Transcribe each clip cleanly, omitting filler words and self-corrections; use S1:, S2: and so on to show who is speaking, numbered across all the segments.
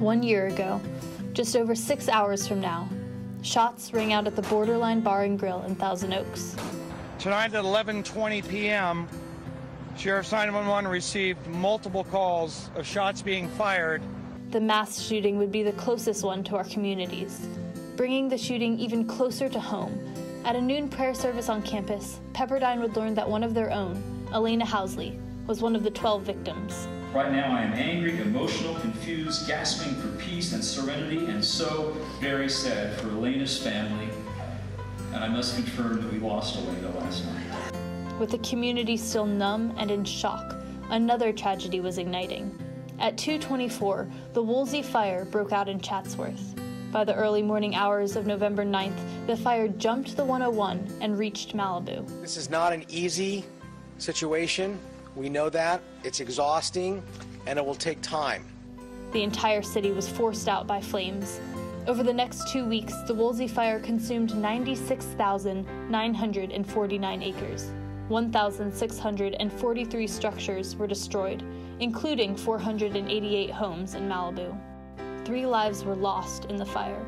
S1: 1 year ago, just over 6 hours from now, shots rang out at the Borderline Bar and Grill in Thousand Oaks.
S2: Tonight at 11:20 p.m., Sheriff's 911 received multiple calls of shots being fired.
S1: The mass shooting would be the closest one to our communities, bringing the shooting even closer to home. At a noon prayer service on campus, Pepperdine would learn that one of their own, Alaina Housley, was one of the 12 victims.
S3: Right now I am angry, emotional, confused, gasping for peace and serenity, and so very sad for Alaina's family. And I must confirm that we lost Alaina last night.
S1: With the community still numb and in shock, another tragedy was igniting. At 2:24, the Woolsey fire broke out in Chatsworth. By the early morning hours of November 9th, the fire jumped the 101 and reached Malibu.
S4: This is not an easy situation. We know that. It's exhausting, and it will take time.
S1: The entire city was forced out by flames. Over the next 2 weeks, the Woolsey fire consumed 96,949 acres. 1,643 structures were destroyed, including 488 homes in Malibu. 3 lives were lost in the fire,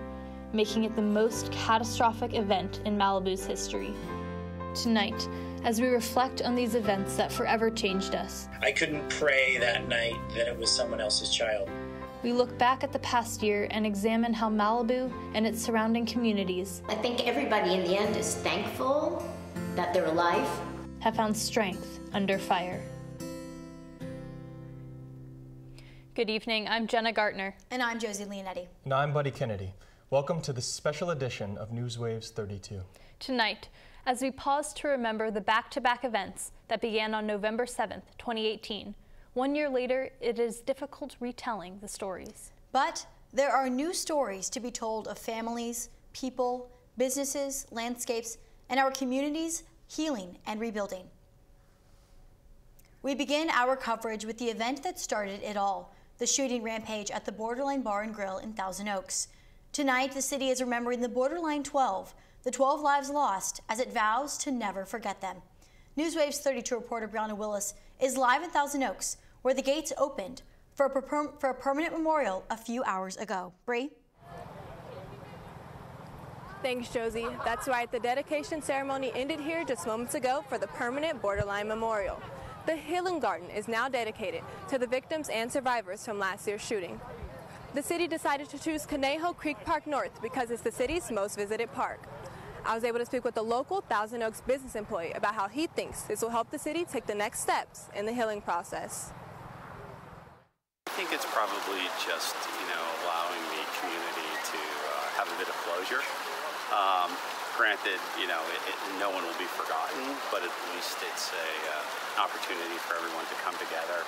S1: making it the most catastrophic event in Malibu's history. Tonight, as we reflect on these events that forever changed us,
S5: I couldn't pray that night that it was someone else's child.
S1: we look back at the past year and examine how Malibu and its surrounding communities,
S6: I think everybody in the end is thankful that they're alive,
S1: have found strength under fire. Good evening, I'm Jenna Gartner.
S7: And I'm Josie Leonetti.
S8: And I'm Buddy Kennedy. Welcome to this special edition of NewsWaves 32.
S1: Tonight, as we pause to remember the back-to-back events that began on November 7th, 2018, 1 year later, it is difficult retelling the stories.
S7: But there are new stories to be told of families, people, businesses, landscapes, and our communities healing and rebuilding. We begin our coverage with the event that started it all, the shooting rampage at the Borderline Bar and Grill in Thousand Oaks. Tonight, the city is remembering the Borderline 12, the 12 lives lost, as it vows to never forget them. NewsWaves 32 reporter Brianna Willis is live in Thousand Oaks, where the gates opened for a permanent memorial a few hours ago. Bree?
S9: Thanks, Josie. That's right, the dedication ceremony ended here just moments ago for the permanent Borderline Memorial. The Healing Garden is now dedicated to the victims and survivors from last year's shooting. The city decided to choose Conejo Creek Park North because it's the city's most visited park. I was able to speak with a local Thousand Oaks business employee about how he thinks this will help the city take the next steps in the healing process.
S10: I think it's probably just, allowing the community to have a bit of closure. Granted, no one will be forgotten, but at least it's an opportunity for everyone to come together.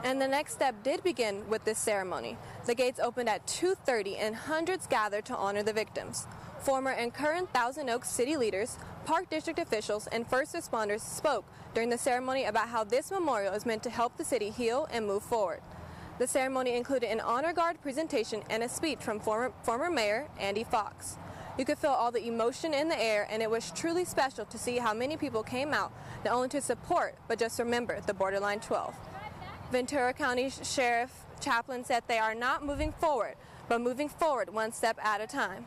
S9: And the next step did begin with this ceremony. The gates opened at 2:30 and hundreds gathered to honor the victims. Former and current Thousand Oaks city leaders, park district officials, and first responders spoke during the ceremony about how this memorial is meant to help the city heal and move forward. The ceremony included an honor guard presentation and a speech from former Mayor Andy Fox. You could feel all the emotion in the air, and it was truly special to see how many people came out not only to support, but just remember the Borderline 12. Ventura County Sheriff Chaplain said they are not moving forward, but moving forward one step at a time.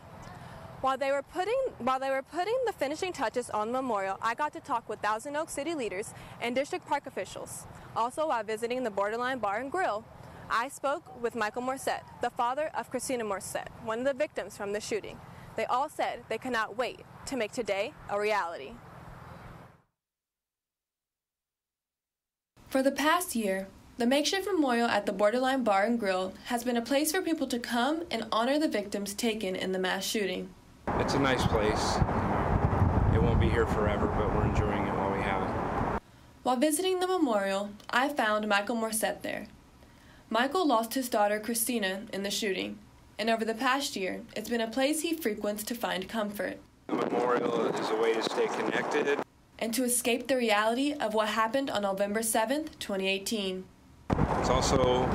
S9: While they were putting the finishing touches on the memorial, I got to talk with Thousand Oaks city leaders and district park officials. Also, while visiting the Borderline Bar and Grill, I spoke with Michael Morisette, the father of Kristina Morisette, one of the victims from the shooting. They all said they cannot wait to make today a reality.
S11: For the past year, the makeshift memorial at the Borderline Bar and Grill has been a place for people to come and honor the victims taken in the mass shooting.
S12: It's a nice place. It won't be here forever, but we're enjoying it while we have it.
S11: While visiting the memorial, I found Michael Morisette there. Michael lost his daughter Kristina in the shooting, and over the past year, it's been a place he frequents to find comfort.
S12: The memorial is a way to stay connected
S11: and to escape the reality of what happened on November 7th, 2018.
S12: It's also,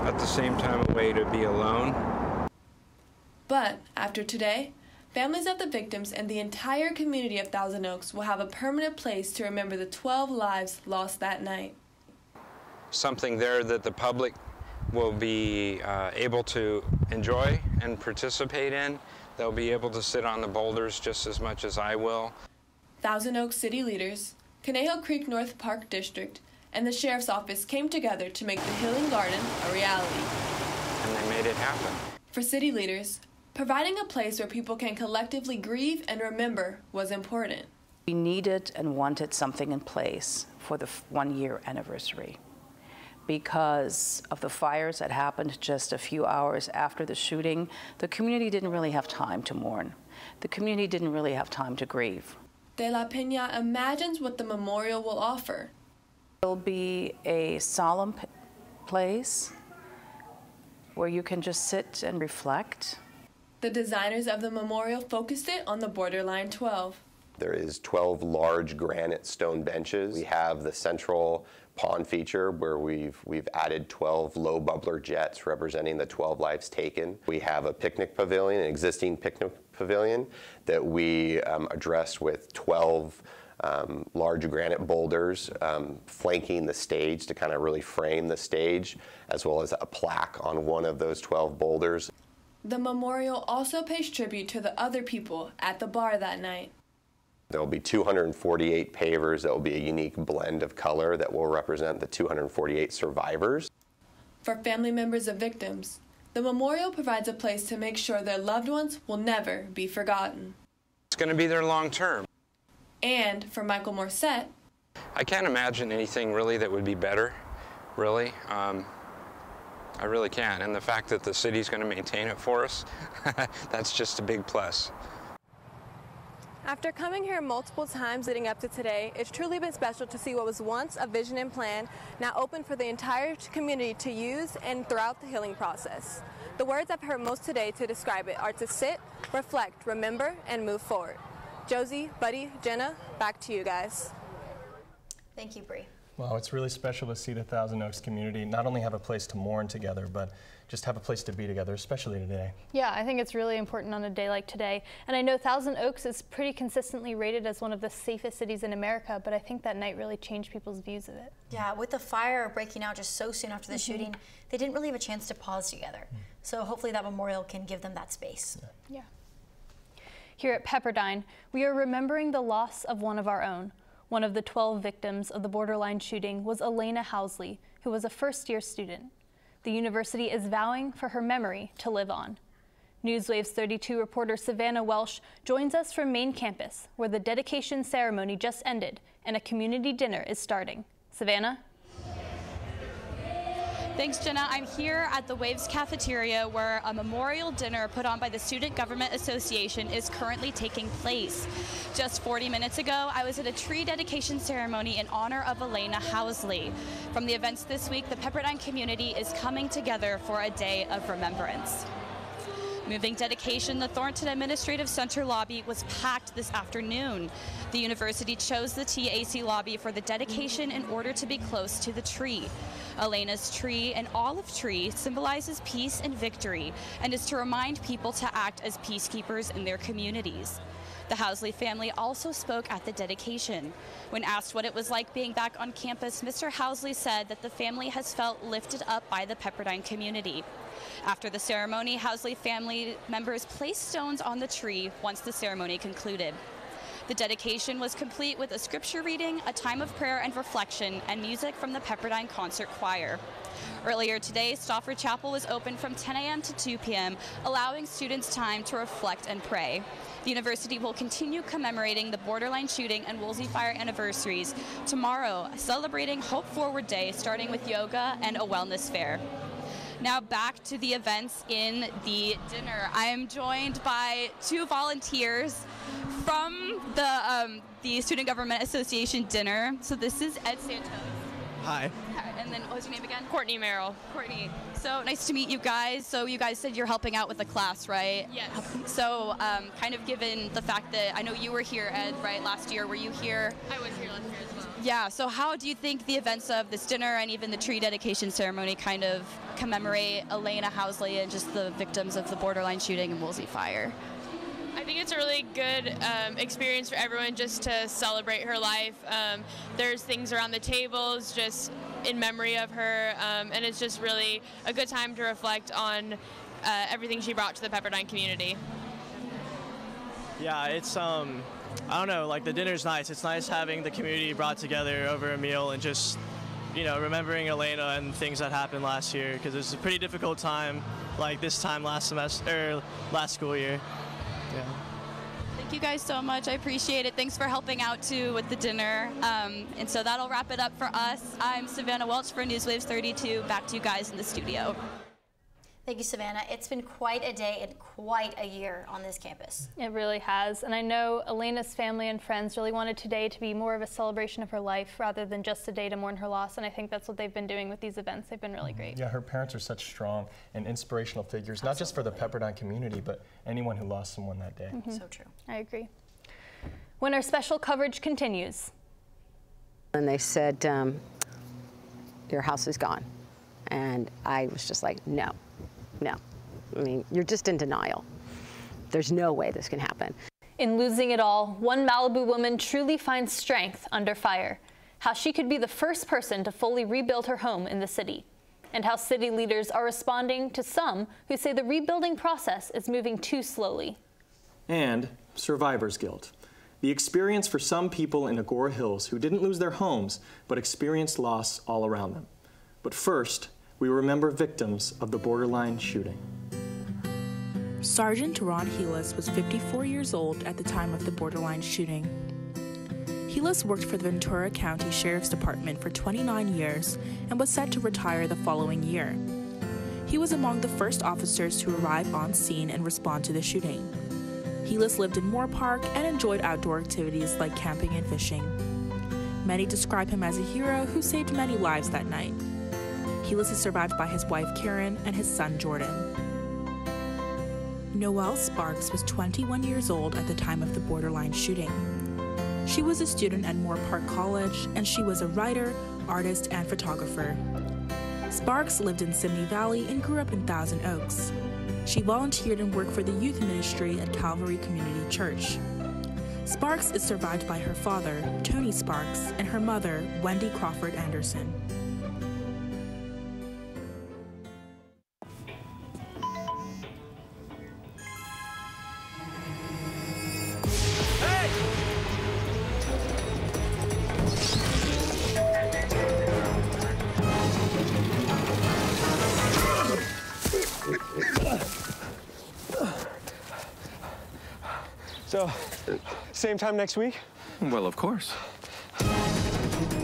S12: at the same time, a way to be alone.
S11: But after today, families of the victims and the entire community of Thousand Oaks will have a permanent place to remember the 12 lives lost that night.
S12: Something there that the public will be able to enjoy and participate in. They'll be able to sit on the boulders just as much as I will.
S11: Thousand Oaks city leaders, Conejo Creek North Park District, and the Sheriff's Office came together to make the Healing Garden a reality.
S12: And they made it happen.
S11: For city leaders, providing a place where people can collectively grieve and remember was important.
S13: We needed and wanted something in place for the 1-year anniversary because of the fires that happened just a few hours after the shooting. The community didn't really have time to mourn. The community didn't really have time to grieve.
S11: De La Peña imagines what the memorial will offer.
S13: It'll be a solemn place where you can just sit and reflect.
S11: The designers of the memorial focused it on the borderline 12.
S14: There is 12 large granite stone benches. We have the central pond feature where we've added 12 low bubbler jets representing the 12 lives taken. We have a picnic pavilion, an existing picnic pavilion that we addressed with 12 large granite boulders flanking the stage to kind of really frame the stage, as well as a plaque on one of those 12 boulders.
S11: The memorial also pays tribute to the other people at the bar that night.
S14: There will be 248 pavers that will be a unique blend of color that will represent the 248 survivors.
S11: For family members of victims, the memorial provides a place to make sure their loved ones will never be forgotten.
S12: It's going to be there long term.
S11: And for Michael Morisette,
S12: I can't imagine anything really that would be better, really. I really can't. And the fact that the city's going to maintain it for us, that's just a big plus.
S9: After coming here multiple times leading up to today, it's truly been special to see what was once a vision and plan now open for the entire community to use and throughout the healing process. The words I've heard most today to describe it are to sit, reflect, remember, and move forward. Josie, Buddy, Jenna, back to you guys.
S7: Thank you, Bree.
S8: Wow, it's really special to see the Thousand Oaks community not only have a place to mourn together, but just have a place to be together, especially today.
S1: Yeah, I think it's really important on a day like today. And I know Thousand Oaks is pretty consistently rated as one of the safest cities in America, but I think that night really changed people's views of it.
S7: Yeah, with the fire breaking out just so soon after the shooting, they didn't really have a chance to pause together. So hopefully that memorial can give them that space.
S1: Yeah. Here at Pepperdine, we are remembering the loss of one of our own. One of the 12 victims of the borderline shooting was Alaina Housley, who was a first-year student. The university is vowing for her memory to live on. NewsWaves 32 reporter Savannah Welsh joins us from main campus, where the dedication ceremony just ended and a community dinner is starting. Savannah?
S15: Thanks, Jenna. I'm here at the Waves cafeteria where a memorial dinner put on by the Student Government Association is currently taking place. Just 40 minutes ago, I was at a tree dedication ceremony in honor of Alaina Housley. From the events this week, the Pepperdine community is coming together for a day of remembrance. Moving dedication, the Thornton Administrative Center lobby was packed this afternoon. The university chose the TAC lobby for the dedication in order to be close to the tree. Alaina's tree, an olive tree, symbolizes peace and victory and is to remind people to act as peacekeepers in their communities. The Housley family also spoke at the dedication. When asked what it was like being back on campus, Mr. Housley said that the family has felt lifted up by the Pepperdine community. After the ceremony, Housley family members placed stones on the tree once the ceremony concluded. The dedication was complete with a scripture reading, a time of prayer and reflection, and music from the Pepperdine Concert Choir. Earlier today, Stafford Chapel was open from 10 a.m. to 2 p.m., allowing students time to reflect and pray. The university will continue commemorating the borderline shooting and Woolsey fire anniversaries tomorrow, celebrating Hope Forward Day, starting with yoga and a wellness fair. Now back to the events in the dinner. I am joined by two volunteers from the Student Government Association dinner. So this is Ed Santos.
S16: Hi.
S15: And then what was your name again? Courtney Merrill. Courtney. So nice to meet you guys. So you guys said you're helping out with the class, right?
S17: Yes.
S15: So kind of given the fact that I know you were here, Ed, right, last year. Were you here?
S17: I was here last year as well.
S15: Yeah, so how do you think the events of this dinner and even the tree dedication ceremony kind of commemorate Alaina Housley and just the victims of the borderline shooting and Woolsey fire?
S17: I
S16: think it's a really good experience for everyone just to celebrate her life. There's things around the tables just in memory of her, and it's just really a good time to reflect on everything she brought to the Pepperdine community.
S17: Yeah, it's, I don't know, like the dinner's nice. It's nice having the community brought together over a meal and just, you know, remembering Alaina and things that happened last year, because it was a pretty difficult time, like this time last semester, or last school year. Yeah.
S15: Thank you guys so much. I appreciate it. Thanks for helping out too with the dinner. And so that'll wrap it up for us. I'm Savannah Welch for NewsWaves 32. Back to you guys in the studio.
S7: Thank you, Savannah. It's been quite a day and quite a year on this campus.
S1: It really has. And I know Alaina's family and friends really wanted today to be more of a celebration of her life rather than just a day to mourn her loss. And I think that's what they've been doing with these events. They've been really great.
S8: Yeah, her parents are such strong and inspirational figures, not just for the Pepperdine community, but anyone who lost someone that day.
S7: So true.
S1: I agree. When our special coverage continues.
S18: And they said, your house is gone. And I was just like, no. No, I mean, you're just in denial. There's no way this can happen.
S1: In losing it all, one Malibu woman truly finds strength under fire. How she could be the first person to fully rebuild her home in the city. And how city leaders are responding to some who say the rebuilding process is moving too slowly.
S19: And survivor's guilt. The experience for some people in Agoura Hills who didn't lose their homes, but experienced loss all around them. But first, we remember victims of the borderline shooting.
S20: Sergeant Ron Helis was 54 years old at the time of the borderline shooting. Helis worked for the Ventura County Sheriff's Department for 29 years and was set to retire the following year. He was among the first officers to arrive on scene and respond to the shooting. Helis lived in Moore Park and enjoyed outdoor activities like camping and fishing. Many describe him as a hero who saved many lives that night. Helis is survived by his wife Karen and his son Jordan. Noelle Sparks was 21 years old at the time of the borderline shooting. She was a student at Moore Park College, and she was a writer, artist, and photographer. Sparks lived in Simney Valley and grew up in Thousand Oaks. She volunteered and worked for the youth ministry at Calvary Community Church. Sparks is survived by her father, Tony Sparks, and her mother, Wendy Crawford Anderson.
S21: So, same time next week?
S22: Well, of course.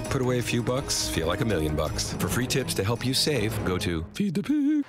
S22: Put away a few bucks, feel like $1 million. For free tips to help you save, go to Feed the Pig.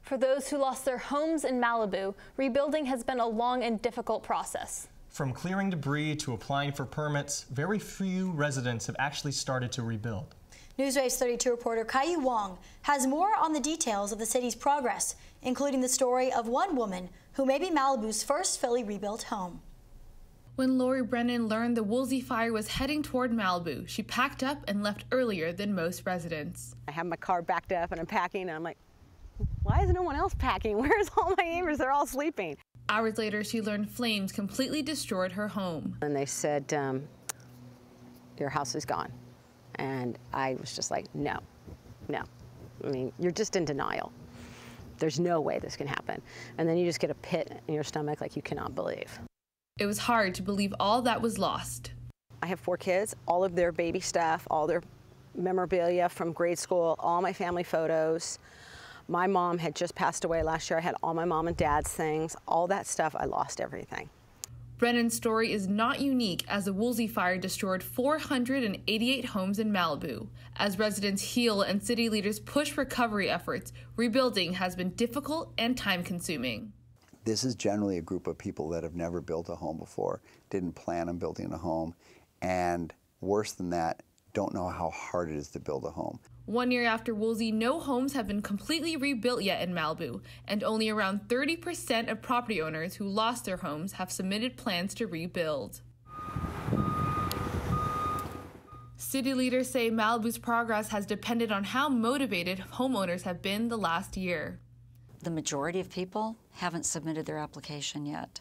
S1: For those who lost their homes in Malibu, rebuilding has been a long and difficult process.
S8: From clearing debris to applying for permits, very few residents have actually started to rebuild.
S7: NewsWaves 32 reporter Kai-Yu Wong has more on the details of the city's progress, including the story of one woman who may be Malibu's first fully rebuilt home.
S23: When Lori Brennan learned the Woolsey fire was heading toward Malibu, she packed up and left earlier than most residents.
S24: I have my car backed up and I'm packing, and I'm like, why is no one else packing? Where's all my neighbors? They're all sleeping.
S23: Hours later, she learned flames completely destroyed her home.
S18: And they said, your house is gone. And I was just like, no. I mean, you're just in denial. There's no way this can happen. And then you just get a pit in your stomach like you cannot believe.
S23: It was hard to believe all that was lost.
S24: I have 4 kids, all of their baby stuff, all their memorabilia from grade school, all my family photos. My mom had just passed away last year. I had all my mom and dad's things, all that stuff. I lost everything.
S23: Brennan's story is not unique, as the Woolsey fire destroyed 488 homes in Malibu. As residents heal and city leaders push recovery efforts, rebuilding has been difficult and time-consuming.
S2: This is generally a group of people that have never built a home before, didn't plan on building a home, and worse than that, don't know how hard it is to build a home.
S23: 1 year after Woolsey, no homes have been completely rebuilt yet in Malibu, and only around 30% of property owners who lost their homes have submitted plans to rebuild. City leaders say Malibu's progress has depended on how motivated homeowners have been the last year.
S3: The majority of people haven't submitted their application yet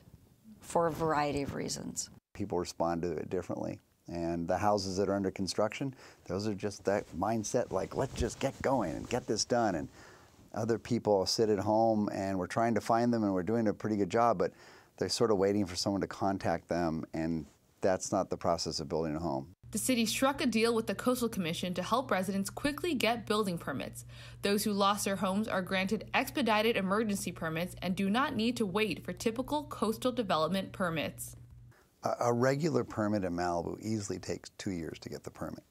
S3: for a variety of reasons.
S2: People respond to it differently. And the houses that are under construction, those are just that mindset, like, let's just get going and get this done. And other people sit at home and we're trying to find them and we're doing a pretty good job, but they're sort of waiting for someone to contact them, and that's not the process of building a home.
S23: The city struck a deal with the Coastal Commission to help residents quickly get building permits. Those who lost their homes are granted expedited emergency permits and do not need to wait for typical coastal development permits.
S2: A regular permit in Malibu easily takes 2 years to get the permit.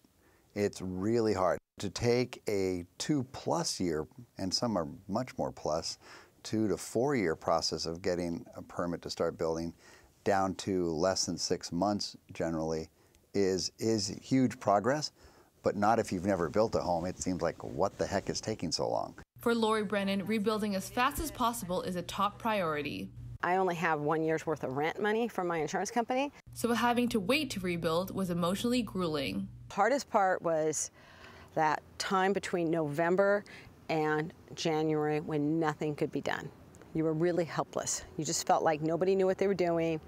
S2: It's really hard. To take a 2+ year, and some are much more plus, 2 to 4 year process of getting a permit to start building down to less than 6 months generally is huge progress, but not if you've never built a home. It seems like, what the heck is taking so long?
S23: For Lori Brennan, rebuilding as fast as possible is a top priority.
S24: I only have 1 year's worth of rent money from my insurance company.
S23: So having to wait to rebuild was emotionally grueling.
S24: Hardest part was that time between November and January when nothing could be done. You were really helpless. You just felt like nobody knew what they were doing,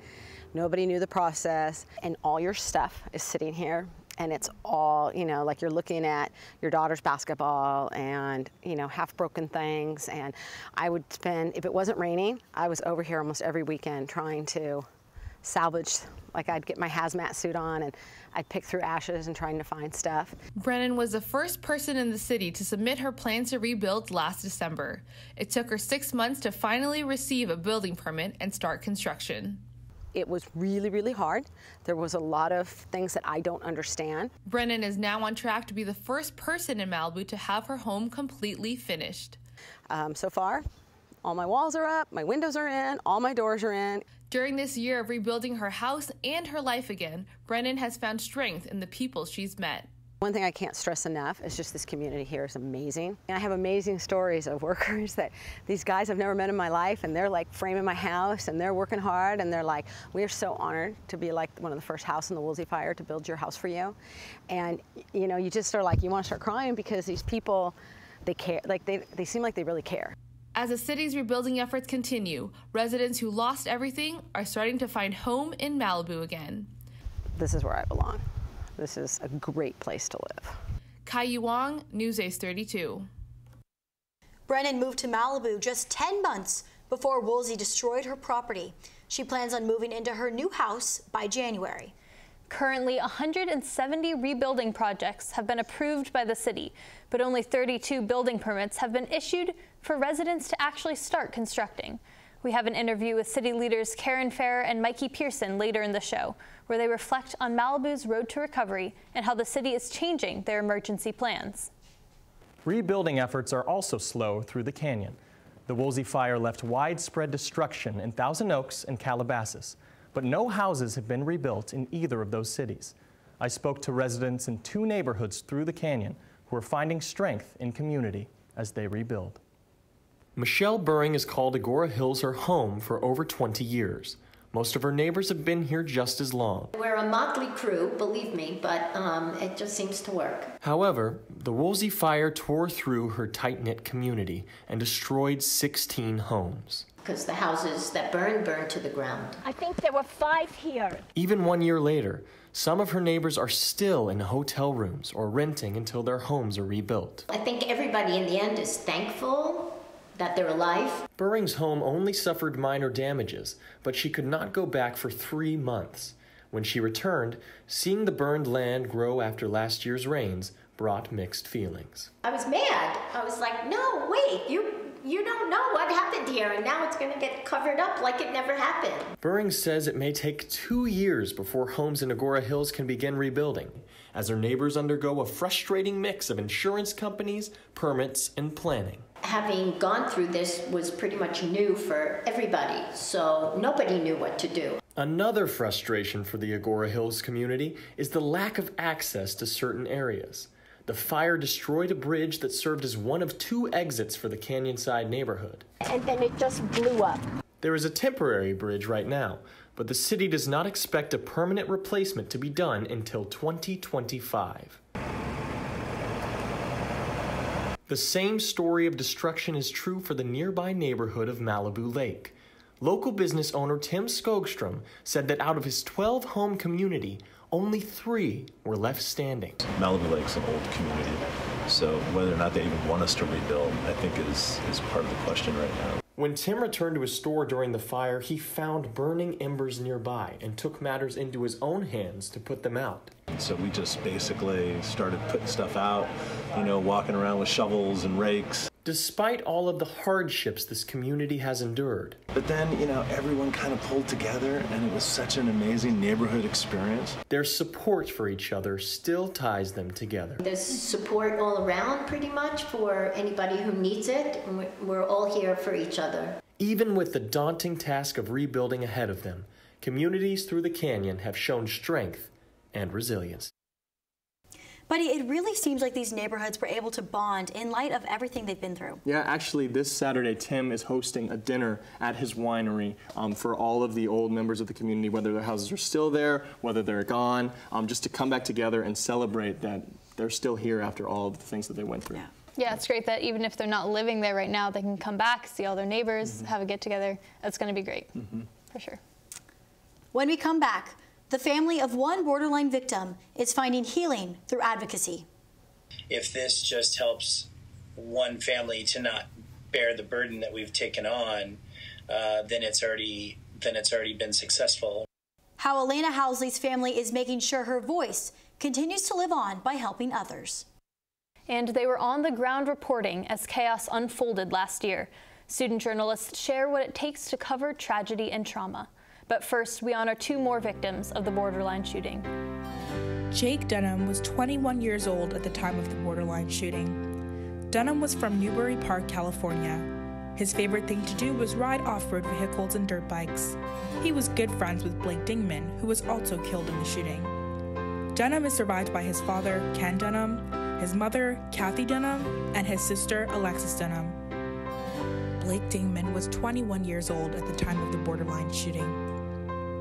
S24: nobody knew the process, and all your stuff is sitting here. And it's all, you know, like you're looking at your daughter's basketball and, you know, half-broken things. And I would spend, if it wasn't raining, I was over here almost every weekend trying to salvage. Like, I'd get my hazmat suit on and I'd pick through ashes and trying to find stuff.
S23: Brennan was the first person in the city to submit her plans to rebuild last December. It took her 6 months to finally receive a building permit and start construction.
S24: It was really, really hard. There was a lot of things that I don't understand.
S23: Brennan is now on track to be the first person in Malibu to have her home completely finished.
S24: So far, all my walls are up, my windows are in, all my doors are in.
S23: During this year of rebuilding her house and her life again, Brennan has found strength in the people she's met.
S24: One thing I can't stress enough is just this community here is amazing. And I have amazing stories of workers that these guys I've never met in my life, and they're like framing my house and they're working hard, and they're like, we are so honored to be like one of the first house in the Woolsey fire to build your house for you. And you know, you just are like, you want to start crying because these people, they care, like they seem like they really care.
S23: As the city's rebuilding efforts continue, residents who lost everything are starting to find home in Malibu again.
S24: This is where I belong. This is a great place to live.
S23: Kai Wong, NewsWaves 32.
S7: Brennan moved to Malibu just 10 months before Woolsey destroyed her property. She plans on moving into her new house by January.
S1: Currently, 170 rebuilding projects have been approved by the city, but only 32 building permits have been issued for residents to actually start constructing. We have an interview with city leaders Karen Farrer and Mikke Pierson later in the show, where they reflect on Malibu's road to recovery and how the city is changing their emergency plans.
S8: Rebuilding efforts are also slow through the canyon. The Woolsey fire left widespread destruction in Thousand Oaks and Calabasas, but no houses have been rebuilt in either of those cities. I spoke to residents in 2 neighborhoods through the canyon who are finding strength in community as they rebuild. Michelle Burring has called Agoura Hills her home for over 20 years. Most of her neighbors have been here just as long.
S6: We're a motley crew, believe me, but it just seems to work.
S8: However, the Woolsey fire tore through her tight-knit community and destroyed 16 homes.
S6: Because the houses that burned to the ground.
S4: I think there were 5 here.
S8: Even 1 year later, some of her neighbors are still in hotel rooms or renting until their homes are rebuilt.
S6: I think everybody in the end is thankful that they're alive.
S8: Burring's home only suffered minor damages, but she could not go back for 3 months. When she returned, seeing the burned land grow after last year's rains brought mixed feelings.
S6: I was mad. I was like, no, wait, You don't know what happened here, and now it's going to get covered up like it never happened.
S19: Buring says it may take 2 years before homes in Agoura Hills can begin rebuilding, as their neighbors undergo a frustrating mix of insurance companies, permits, and planning.
S6: Having gone through this was pretty much new for everybody, so nobody knew what to do.
S19: Another frustration for the Agoura Hills community is the lack of access to certain areas. The fire destroyed a bridge that served as one of 2 exits for the Canyonside neighborhood.
S4: And then it just blew up.
S19: There is a temporary bridge right now, but the city does not expect a permanent replacement to be done until 2025. The same story of destruction is true for the nearby neighborhood of Malibu Lake. Local business owner Tim Skogstrom said that out of his 12-home community, only 3 were left standing.
S5: Malibu Lake's an old community, so whether or not they even want us to rebuild, I think is part of the question right now.
S19: When Tim returned to his store during the fire, he found burning embers nearby and took matters into his own hands to put them out.
S5: So we just basically started putting stuff out, walking around with shovels and rakes.
S19: Despite all of the hardships this community has endured.
S5: But then, everyone kind of pulled together, and it was such an amazing neighborhood experience.
S19: Their support for each other still ties them together.
S6: There's support all around, pretty much, for anybody who needs it. We're all here for each other.
S19: Even with the daunting task of rebuilding ahead of them, communities through the canyon have shown strength and resilience.
S7: Buddy, it really seems like these neighborhoods were able to bond in light of everything they've been through.
S19: Yeah, actually, this Saturday, Tim is hosting a dinner at his winery for all of the old members of the community, whether their houses are still there, whether they're gone, just to come back together and celebrate that they're still here after all of the things that they went through.
S1: Yeah, it's great that even if they're not living there right now, they can come back, see all their neighbors, have a get-together. That's going to be great, for sure.
S7: When we come back, the family of one borderline victim is finding healing through advocacy.
S10: If this just helps one family to not bear the burden that we've taken on, then it's already been successful.
S7: How Alaina Housley's family is making sure her voice continues to live on by helping others.
S1: And they were on the ground reporting as chaos unfolded last year. Student journalists share what it takes to cover tragedy and trauma. But first, we honor 2 more victims of the borderline shooting.
S20: Jake Dunham was 21 years old at the time of the borderline shooting. Dunham was from Newbury Park, California. His favorite thing to do was ride off-road vehicles and dirt bikes. He was good friends with Blake Dingman, who was also killed in the shooting. Dunham is survived by his father, Ken Dunham, his mother, Kathy Dunham, and his sister, Alexis Dunham. Blake Dingman was 21 years old at the time of the borderline shooting.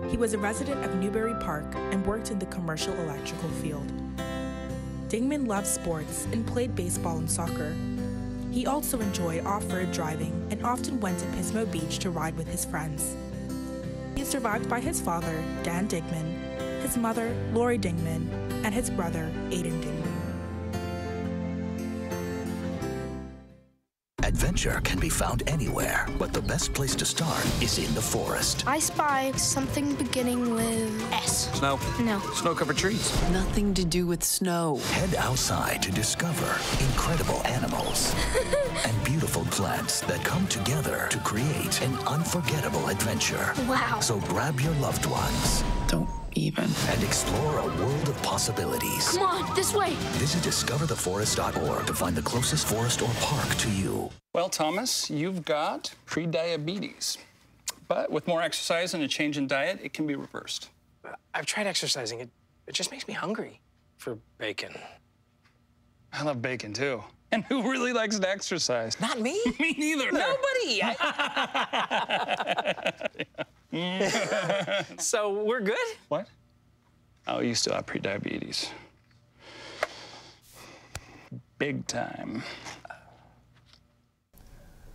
S20: He was a resident of Newbury Park and worked in the commercial electrical field. Dingman loved sports and played baseball and soccer. He also enjoyed off-road driving and often went to Pismo Beach to ride with his friends. He is survived by his father, Dan Dingman, his mother, Lori Dingman, and his brother, Aiden Dingman.
S13: Adventure can be found anywhere, but the best place to start is in the forest.
S14: I spy something beginning with S.
S13: Snow?
S14: No.
S13: Snow-covered trees.
S25: Nothing to do with snow.
S13: Head outside to discover incredible animals and beautiful plants that come together to create an unforgettable adventure.
S14: Wow.
S13: So grab your loved ones.
S25: Don't even.
S13: And explore a world of possibilities.
S14: Come on, this way.
S13: Visit discovertheforest.org to find the closest forest or park to you.
S26: Well, Thomas, you've got pre-diabetes. But with more exercise and a change in diet, it can be reversed.
S27: I've tried exercising. It just makes me hungry for bacon.
S26: I love bacon, too. And who really likes to exercise?
S27: Not me.
S26: Me neither.
S27: Nobody. So we're good?
S26: What? Oh, you still have pre-diabetes. Big time.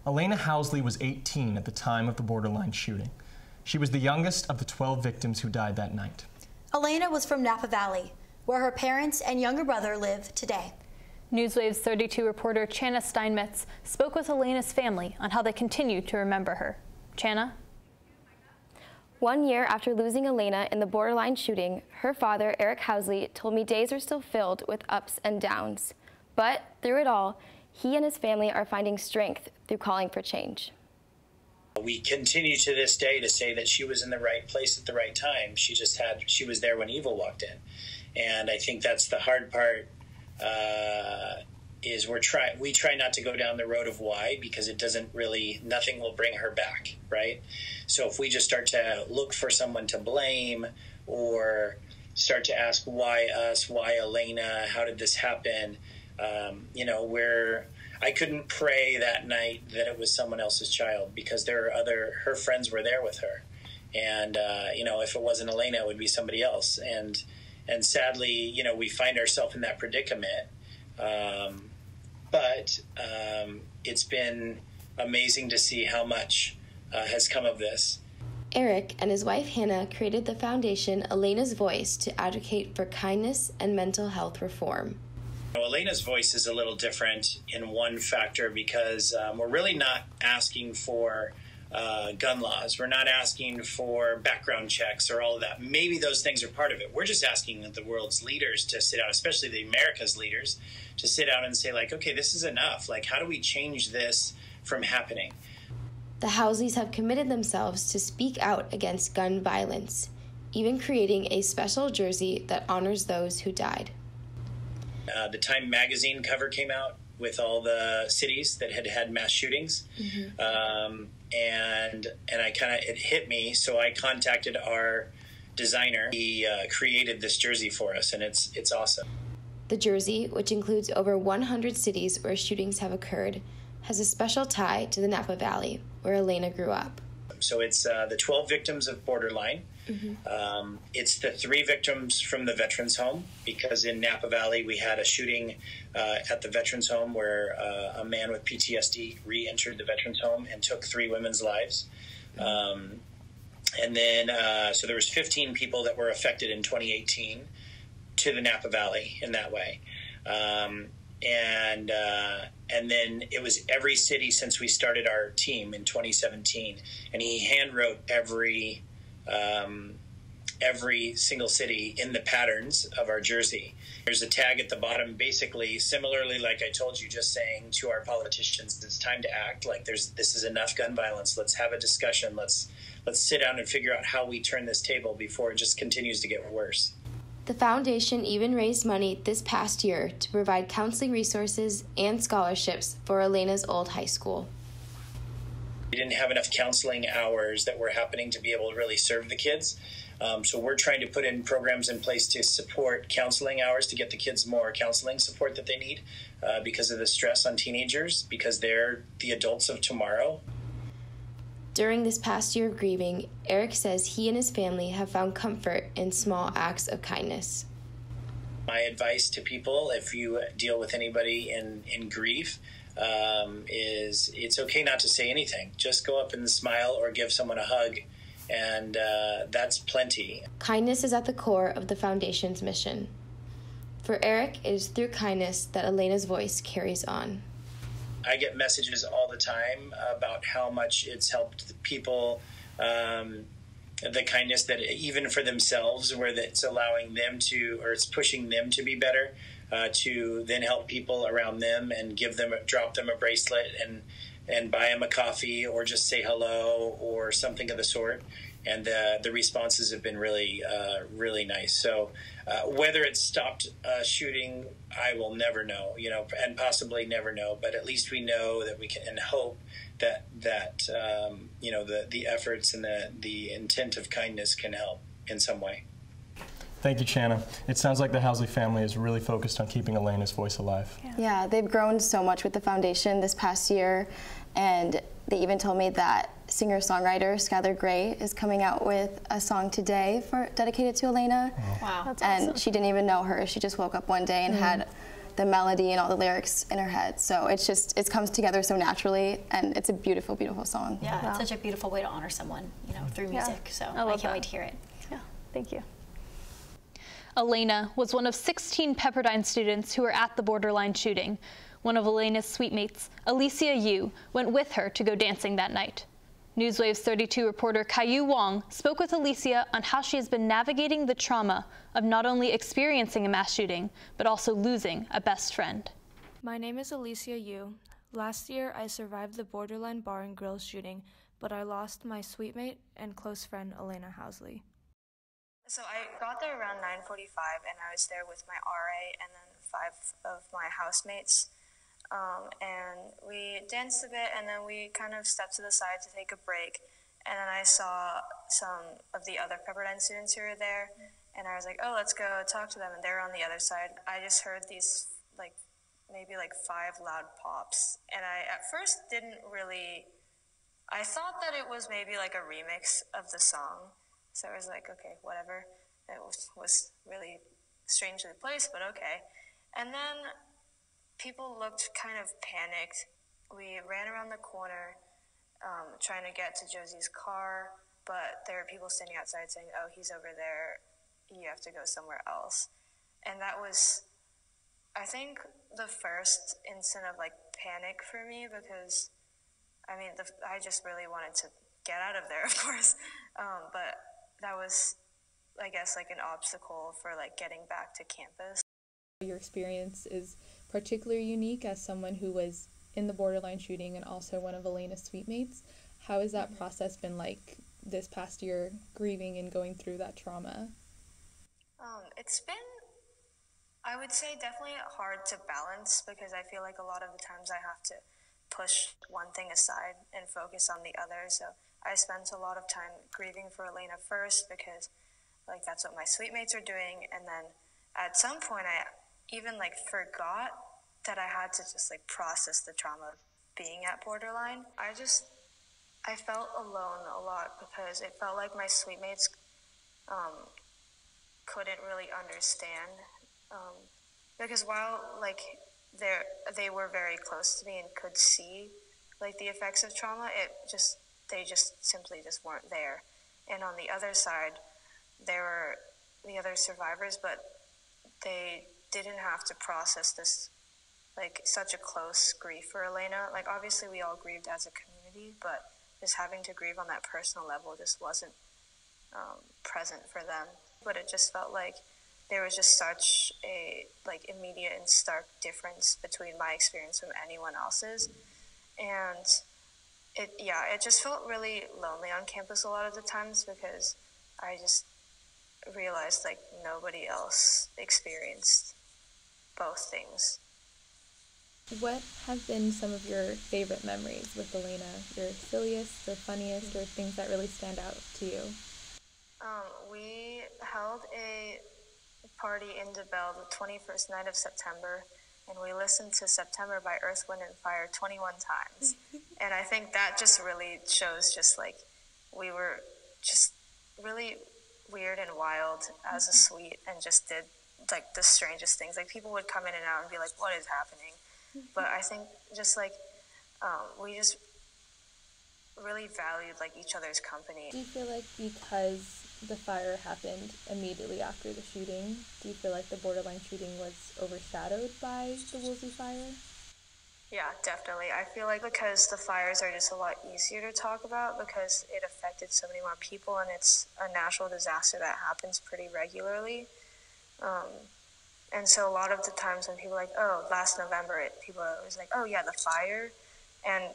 S8: Alaina Housley was 18 at the time of the borderline shooting. She was the youngest of the 12 victims who died that night.
S7: Alaina was from Napa Valley, where her parents and younger brother live today.
S1: NewsWaves 32 reporter Channa Steinmetz spoke with Alaina's family on how they continue to remember her. Channa?
S28: 1 year after losing Alaina in the borderline shooting, her father, Arik Housley, told me days are still filled with ups and downs. But through it all, he and his family are finding strength through calling for change.
S10: We continue to this day to say that she was in the right place at the right time. She was there when evil walked in. And I think that's the hard part, is we try not to go down the road of why, because nothing will bring her back, right? So if we just start to look for someone to blame or start to ask why us, why Alaina, how did this happen, I couldn't pray that night that it was someone else's child, because her friends were there with her. And, if it wasn't Alaina, it would be somebody else. And sadly, we find ourselves in that predicament. But it's been amazing to see how much has come of this.
S28: Arik and his wife Hannah created the foundation Alaina's Voice to advocate for kindness and mental health reform.
S10: Alaina's Voice is a little different in one factor, because we're really not asking for gun laws. We're not asking for background checks or all of that. Maybe those things are part of it. We're just asking the world's leaders to sit down, especially the America's leaders, to sit down and say, like, okay, this is enough. Like, how do we change this from happening?
S28: The Housleys have committed themselves to speak out against gun violence, even creating a special jersey that honors those who died.
S10: The Time magazine cover came out with all the cities that had had mass shootings. Mm-hmm. And it hit me, so I contacted our designer. He created this jersey for us, and it's awesome.
S28: The jersey, which includes over 100 cities where shootings have occurred, has a special tie to the Napa Valley, where Alaina grew up.
S10: So it's the 12 victims of borderline. Mm-hmm. It's the 3 victims from the Veterans Home, because in Napa Valley we had a shooting at the Veterans Home where a man with PTSD re-entered the Veterans Home and took 3 women's lives. And then, so there was 15 people that were affected in 2018 to the Napa Valley in that way. And then it was every city since we started our team in 2017, and he hand wrote every single city in the patterns of our jersey. There's a tag at the bottom, basically similarly, like I told you, just saying to our politicians, it's time to act. Like this is enough gun violence. Let's have a discussion. Let's sit down and figure out how we turn this table before it just continues to get worse.
S28: The foundation even raised money this past year to provide counseling resources and scholarships for Alaina's old high school.
S10: We didn't have enough counseling hours that were happening to be able to really serve the kids. So we're trying to put in programs in place to support counseling hours to get the kids more counseling support that they need because of the stress on teenagers, because they're the adults of tomorrow.
S28: During this past year of grieving, Arik says he and his family have found comfort in small acts of kindness.
S10: My advice to people, if you deal with anybody in grief, is it's okay not to say anything. Just go up and smile or give someone a hug, and that's plenty.
S28: Kindness is at the core of the foundation's mission. For Arik, it is through kindness that Alaina's Voice carries on.
S10: I get messages all the time about how much it's helped people, the kindness that even for themselves, where it's allowing them to, or it's pushing them to be better, to then help people around them and drop them a bracelet and buy them a coffee or just say hello or something of the sort. And the responses have been really, really nice. So whether it's stopped shooting, I will never know, and possibly never know. But at least we know that we can, and hope that the efforts and the intent of kindness can help in some way.
S19: Thank you, Channa. It sounds like the Housley family is really focused on keeping Alaina's voice alive.
S28: Yeah, they've grown so much with the foundation this past year, and they even told me that singer-songwriter Skylar Grey is coming out with a song today dedicated to Alaina.
S7: Oh. Wow, that's
S28: and
S7: awesome.
S28: She didn't even know her. She just woke up one day and had the melody and all the lyrics in her head. So it comes together so naturally, and it's a beautiful, beautiful song.
S7: Yeah, it's such a beautiful way to honor someone, through music. So I can't wait to hear it.
S1: Yeah, thank you. Alaina was one of 16 Pepperdine students who were at the borderline shooting. One of Alaina's suitemates, Alicia Yu, went with her to go dancing that night. NewsWaves 32 reporter Caillou Wong spoke with Alicia on how she has been navigating the trauma of not only experiencing a mass shooting, but also losing a best friend.
S9: My name is Alicia Yu. Last year, I survived the Borderline Bar and Grill shooting, but I lost my sweet mate and close friend, Alaina Housley.
S11: So I got there around 9:45, and I was there with my RA and then 5 of my housemates. And we danced a bit, and then we kind of stepped to the side to take a break. And then I saw some of the other Pepperdine students who were there, and I was like, oh, let's go talk to them. And they're on the other side. I just heard these, maybe 5 loud pops. And I, at first, didn't really... I thought that it was maybe a remix of the song. So I was like, okay, whatever. It was really strangely placed, but okay. And then people looked kind of panicked. We ran around the corner trying to get to Josie's car, but there were people standing outside saying, oh, he's over there. You have to go somewhere else. And that was, I think, the first instant of panic for me, because I just really wanted to get out of there, of course. But that was, I guess, an obstacle for getting back to campus.
S23: Your experience is particularly unique as someone who was in the Borderline shooting and also one of Alaina's sweet mates. How has that process been like this past year, grieving and going through that trauma?
S11: It's been, I would say, definitely hard to balance, because I feel like a lot of the times I have to push one thing aside and focus on the other. So I spent a lot of time grieving for Alaina first, because that's what my sweet mates are doing. And then at some point I even forgot that I had to just process the trauma of being at Borderline. I felt alone a lot, because it felt like my sweet mates couldn't really understand, because while they were very close to me and could see the effects of trauma, they just simply weren't there. And on the other side, there were the other survivors, but they didn't have to process this such a close grief for Alaina. Obviously we all grieved as a community, but just having to grieve on that personal level just wasn't present for them. But it just felt like there was just such a immediate and stark difference between my experience from anyone else's. And it just felt really lonely on campus a lot of the times, because I just realized nobody else experienced both things.
S23: What have been some of your favorite memories with Alaina? Your silliest or funniest, or things that really stand out to you?
S11: We held a party in DeBelle the 21st night of September, and we listened to September by Earth, Wind & Fire 21 times. And I think that just really shows we were just really weird and wild as a suite, and just did the strangest things. People would come in and out and be like, what is happening? But I think just we just really valued each other's company.
S23: Do you feel like because the fire happened immediately after the shooting, do you feel like the Borderline shooting was overshadowed by the Woolsey fire?
S11: Yeah, definitely. I feel like because the fires are just a lot easier to talk about, because it affected so many more people, and it's a natural disaster that happens pretty regularly. And so a lot of the times when people are like, oh, last November, people are always like, oh yeah, the fire. And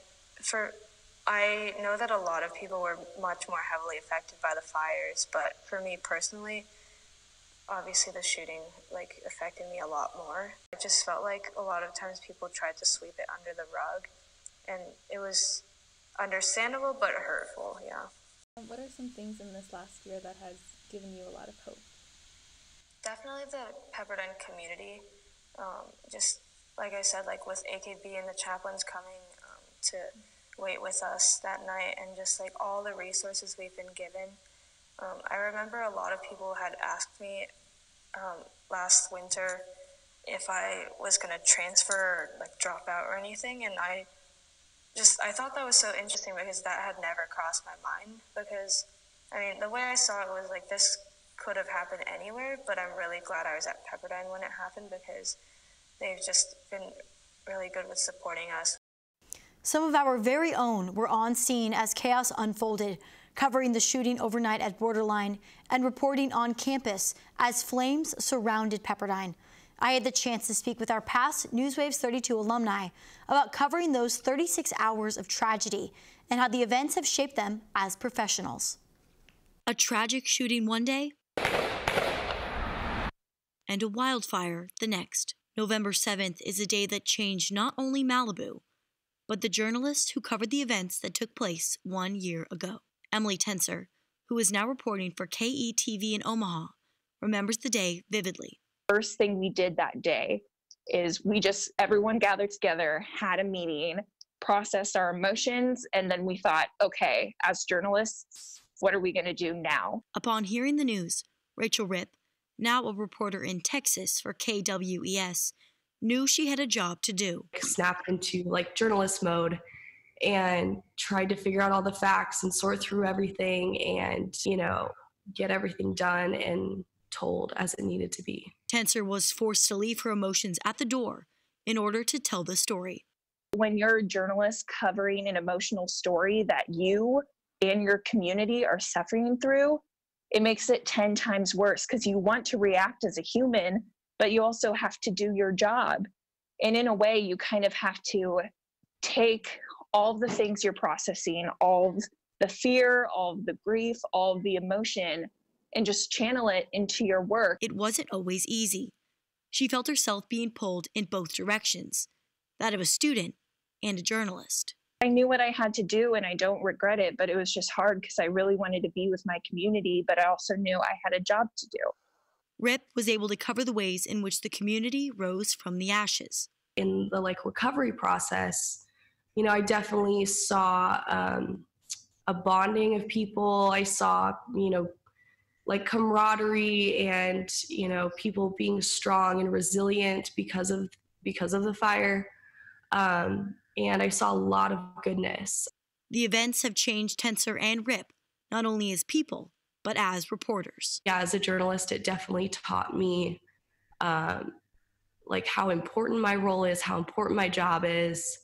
S11: I know that a lot of people were much more heavily affected by the fires, but for me personally, obviously the shooting affected me a lot more. It just felt like a lot of times people tried to sweep it under the rug, and it was understandable but hurtful, yeah.
S23: What are some things in this last year that has given you a lot of hope?
S11: Definitely the Pepperdine community. Just like I said, with AKB and the chaplains coming to wait with us that night, and just all the resources we've been given. I remember a lot of people had asked me last winter if I was going to transfer or drop out or anything, and I thought that was so interesting, because that had never crossed my mind. Because the way I saw it was this could have happened anywhere, but I'm really glad I was at Pepperdine when it happened, because they've just been really good with supporting us.
S7: Some of our very own were on scene as chaos unfolded, covering the shooting overnight at Borderline and reporting on campus as flames surrounded Pepperdine. I had the chance to speak with our past NewsWaves 32 alumni about covering those 36 hours of tragedy and how the events have shaped them as professionals. A tragic shooting one day and a wildfire the next. November 7th is a day that changed not only Malibu, but the journalist who covered the events that took place 1 year ago. Emily Tenser, who is now reporting for KETV in Omaha, remembers the day vividly.
S3: First thing we did that day is everyone gathered together, had a meeting, processed our emotions, and then we thought, okay, as journalists, what are we going to do now?
S7: Upon hearing the news, Rachel Ripp, now a reporter in Texas for KWES, knew she had a job to do.
S12: Snapped into journalist mode and tried to figure out all the facts and sort through everything and, get everything done and told as it needed to be.
S7: Tenser was forced to leave her emotions at the door in order to tell the story.
S3: When you're a journalist covering an emotional story that you and your community are suffering through, it makes it 10 times worse because you want to react as a human, but you also have to do your job. And in a way, you kind of have to take all the things you're processing, all the fear, all the grief, all the emotion, and just channel it into your work.
S7: It wasn't always easy. She felt herself being pulled in both directions, that of a student and a journalist.
S3: I knew what I had to do and I don't regret it, but it was just hard because I really wanted to be with my community, but I also knew I had a job to do.
S7: Rip was able to cover the ways in which the community rose from the ashes.
S12: In the recovery process, I definitely saw a bonding of people. I saw, camaraderie and, people being strong and resilient because of the fire. And I saw a lot of goodness.
S7: The events have changed Tenser and Rip, not only as people, but as reporters.
S12: Yeah, as a journalist, it definitely taught me how important my role is, how important my job is,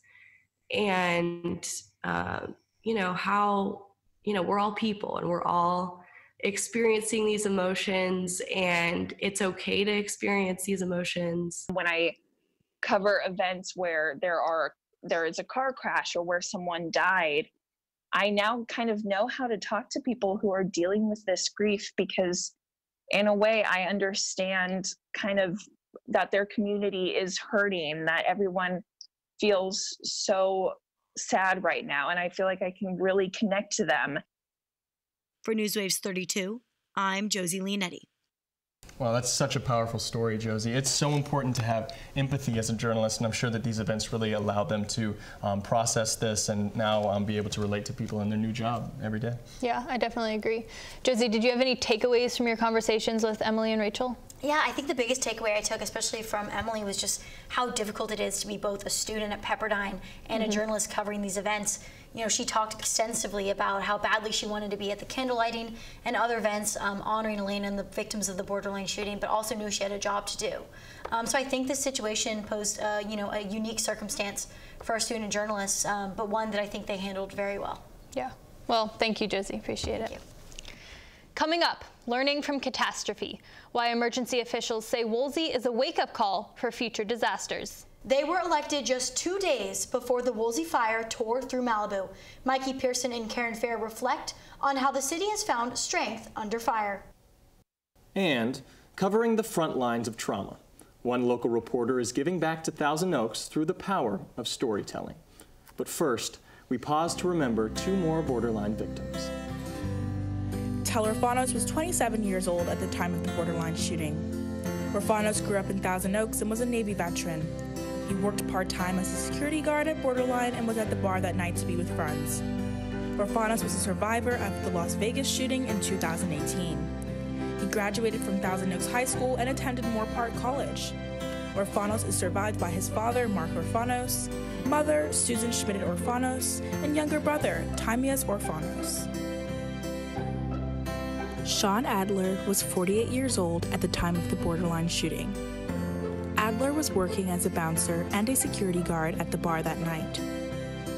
S12: and how, we're all people and we're all experiencing these emotions, and it's okay to experience these emotions.
S3: When I cover events where there is a car crash or where someone died, I now kind of know how to talk to people who are dealing with this grief because in a way I understand kind of that their community is hurting, that everyone feels so sad right now, and I feel like I can really connect to them.
S7: For NewsWaves 32, I'm Josie Leonetti.
S8: Well, that's such a powerful story, Josie. It's so important to have empathy as a journalist, and I'm sure that these events really allow them to process this and now be able to relate to people in their new job every day.
S1: Yeah, I definitely agree. Josie, did you have any takeaways from your conversations with Emily and Rachel?
S7: Yeah, I think the biggest takeaway I took, especially from Emily, was just how difficult it is to be both a student at Pepperdine and a journalist covering these events. She talked extensively about how badly she wanted to be at the candlelighting and other events honoring Alaina and the victims of the Borderline shooting, but also knew she had a job to do. So I think this situation posed, a unique circumstance for our student journalists, but one that I think they handled very well.
S1: Yeah. Well, thank you, Josie. Appreciate it.
S7: Thank you.
S1: Coming up, learning from catastrophe, why emergency officials say Woolsey is a wake-up call for future disasters.
S7: They were elected just 2 days before the Woolsey fire tore through Malibu. Mikke, Pierson, and Karen Fair reflect on how the city has found strength under fire.
S19: And covering the front lines of trauma. One local reporter is giving back to Thousand Oaks through the power of storytelling. But first, we pause to remember 2 more Borderline victims.
S20: Tel Orfanos was 27 years old at the time of the Borderline shooting. Orfanos grew up in Thousand Oaks and was a Navy veteran. He worked part-time as a security guard at Borderline and was at the bar that night to be with friends. Orfanos was a survivor of the Las Vegas shooting in 2018. He graduated from Thousand Oaks High School and attended Moore Park College. Orfanos is survived by his father, Mark Orfanos, mother, Susan Schmidt-Orfanos, and younger brother, Timias Orfanos. Sean Adler was 48 years old at the time of the Borderline shooting. Adler was working as a bouncer and a security guard at the bar that night.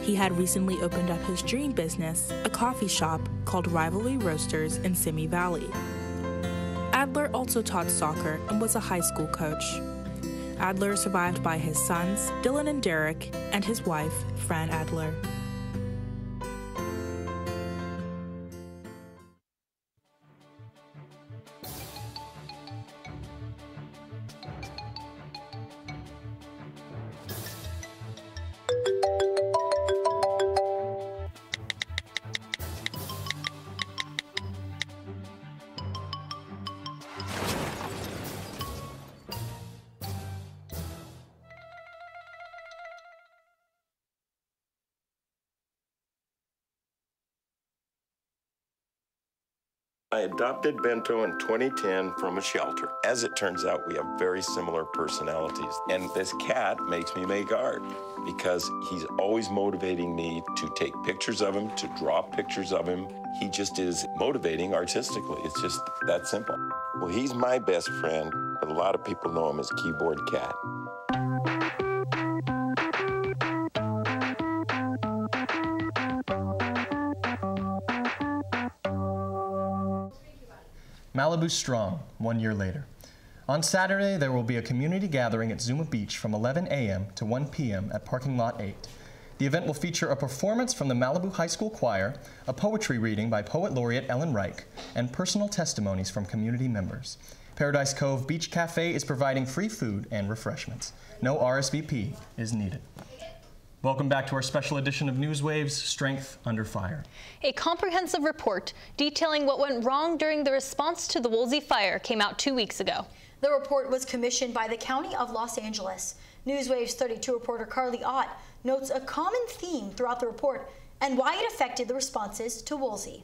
S20: He had recently opened up his dream business, a coffee shop called Rivalry Roasters in Simi Valley. Adler also taught soccer and was a high school coach. Adler is survived by his sons, Dylan and Derek, and his wife, Fran Adler.
S2: I adopted Bento in 2010 from a shelter. As it turns out, we have very similar personalities. And this cat makes me make art because he's always motivating me to take pictures of him, to draw pictures of him. He just is motivating artistically. It's just that simple. Well, he's my best friend, but a lot of people know him as Keyboard Cat.
S8: Malibu strong, 1 year later. On Saturday, there will be a community gathering at Zuma Beach from 11 a.m. to 1 p.m. at Parking Lot 8. The event will feature a performance from the Malibu High School Choir, a poetry reading by Poet Laureate Ellen Reich, and personal testimonies from community members. Paradise Cove Beach Cafe is providing free food and refreshments. No RSVP is needed. Welcome back to our special edition of NewsWaves, Strength Under Fire.
S1: A comprehensive report detailing what went wrong during the response to the Woolsey fire came out 2 weeks ago.
S7: The report was commissioned by the County of Los Angeles. NewsWaves 32 reporter Carly Ott notes a common theme throughout the report and why it affected the responses to Woolsey.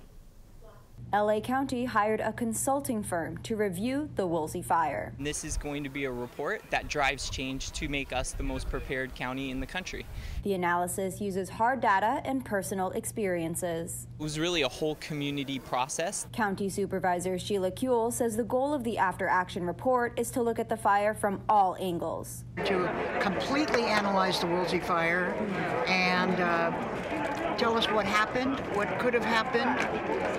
S15: LA County hired a consulting firm to review the Woolsey fire.
S16: This is going to be a report that drives change to make us the most prepared county in the country.
S15: The analysis uses hard data and personal experiences.
S16: It was really a whole community process.
S15: County Supervisor Sheila Kuehl says the goal of the after-action report is to look at the fire from all angles.
S17: To completely analyze the Woolsey fire and tell us what happened, what could have happened,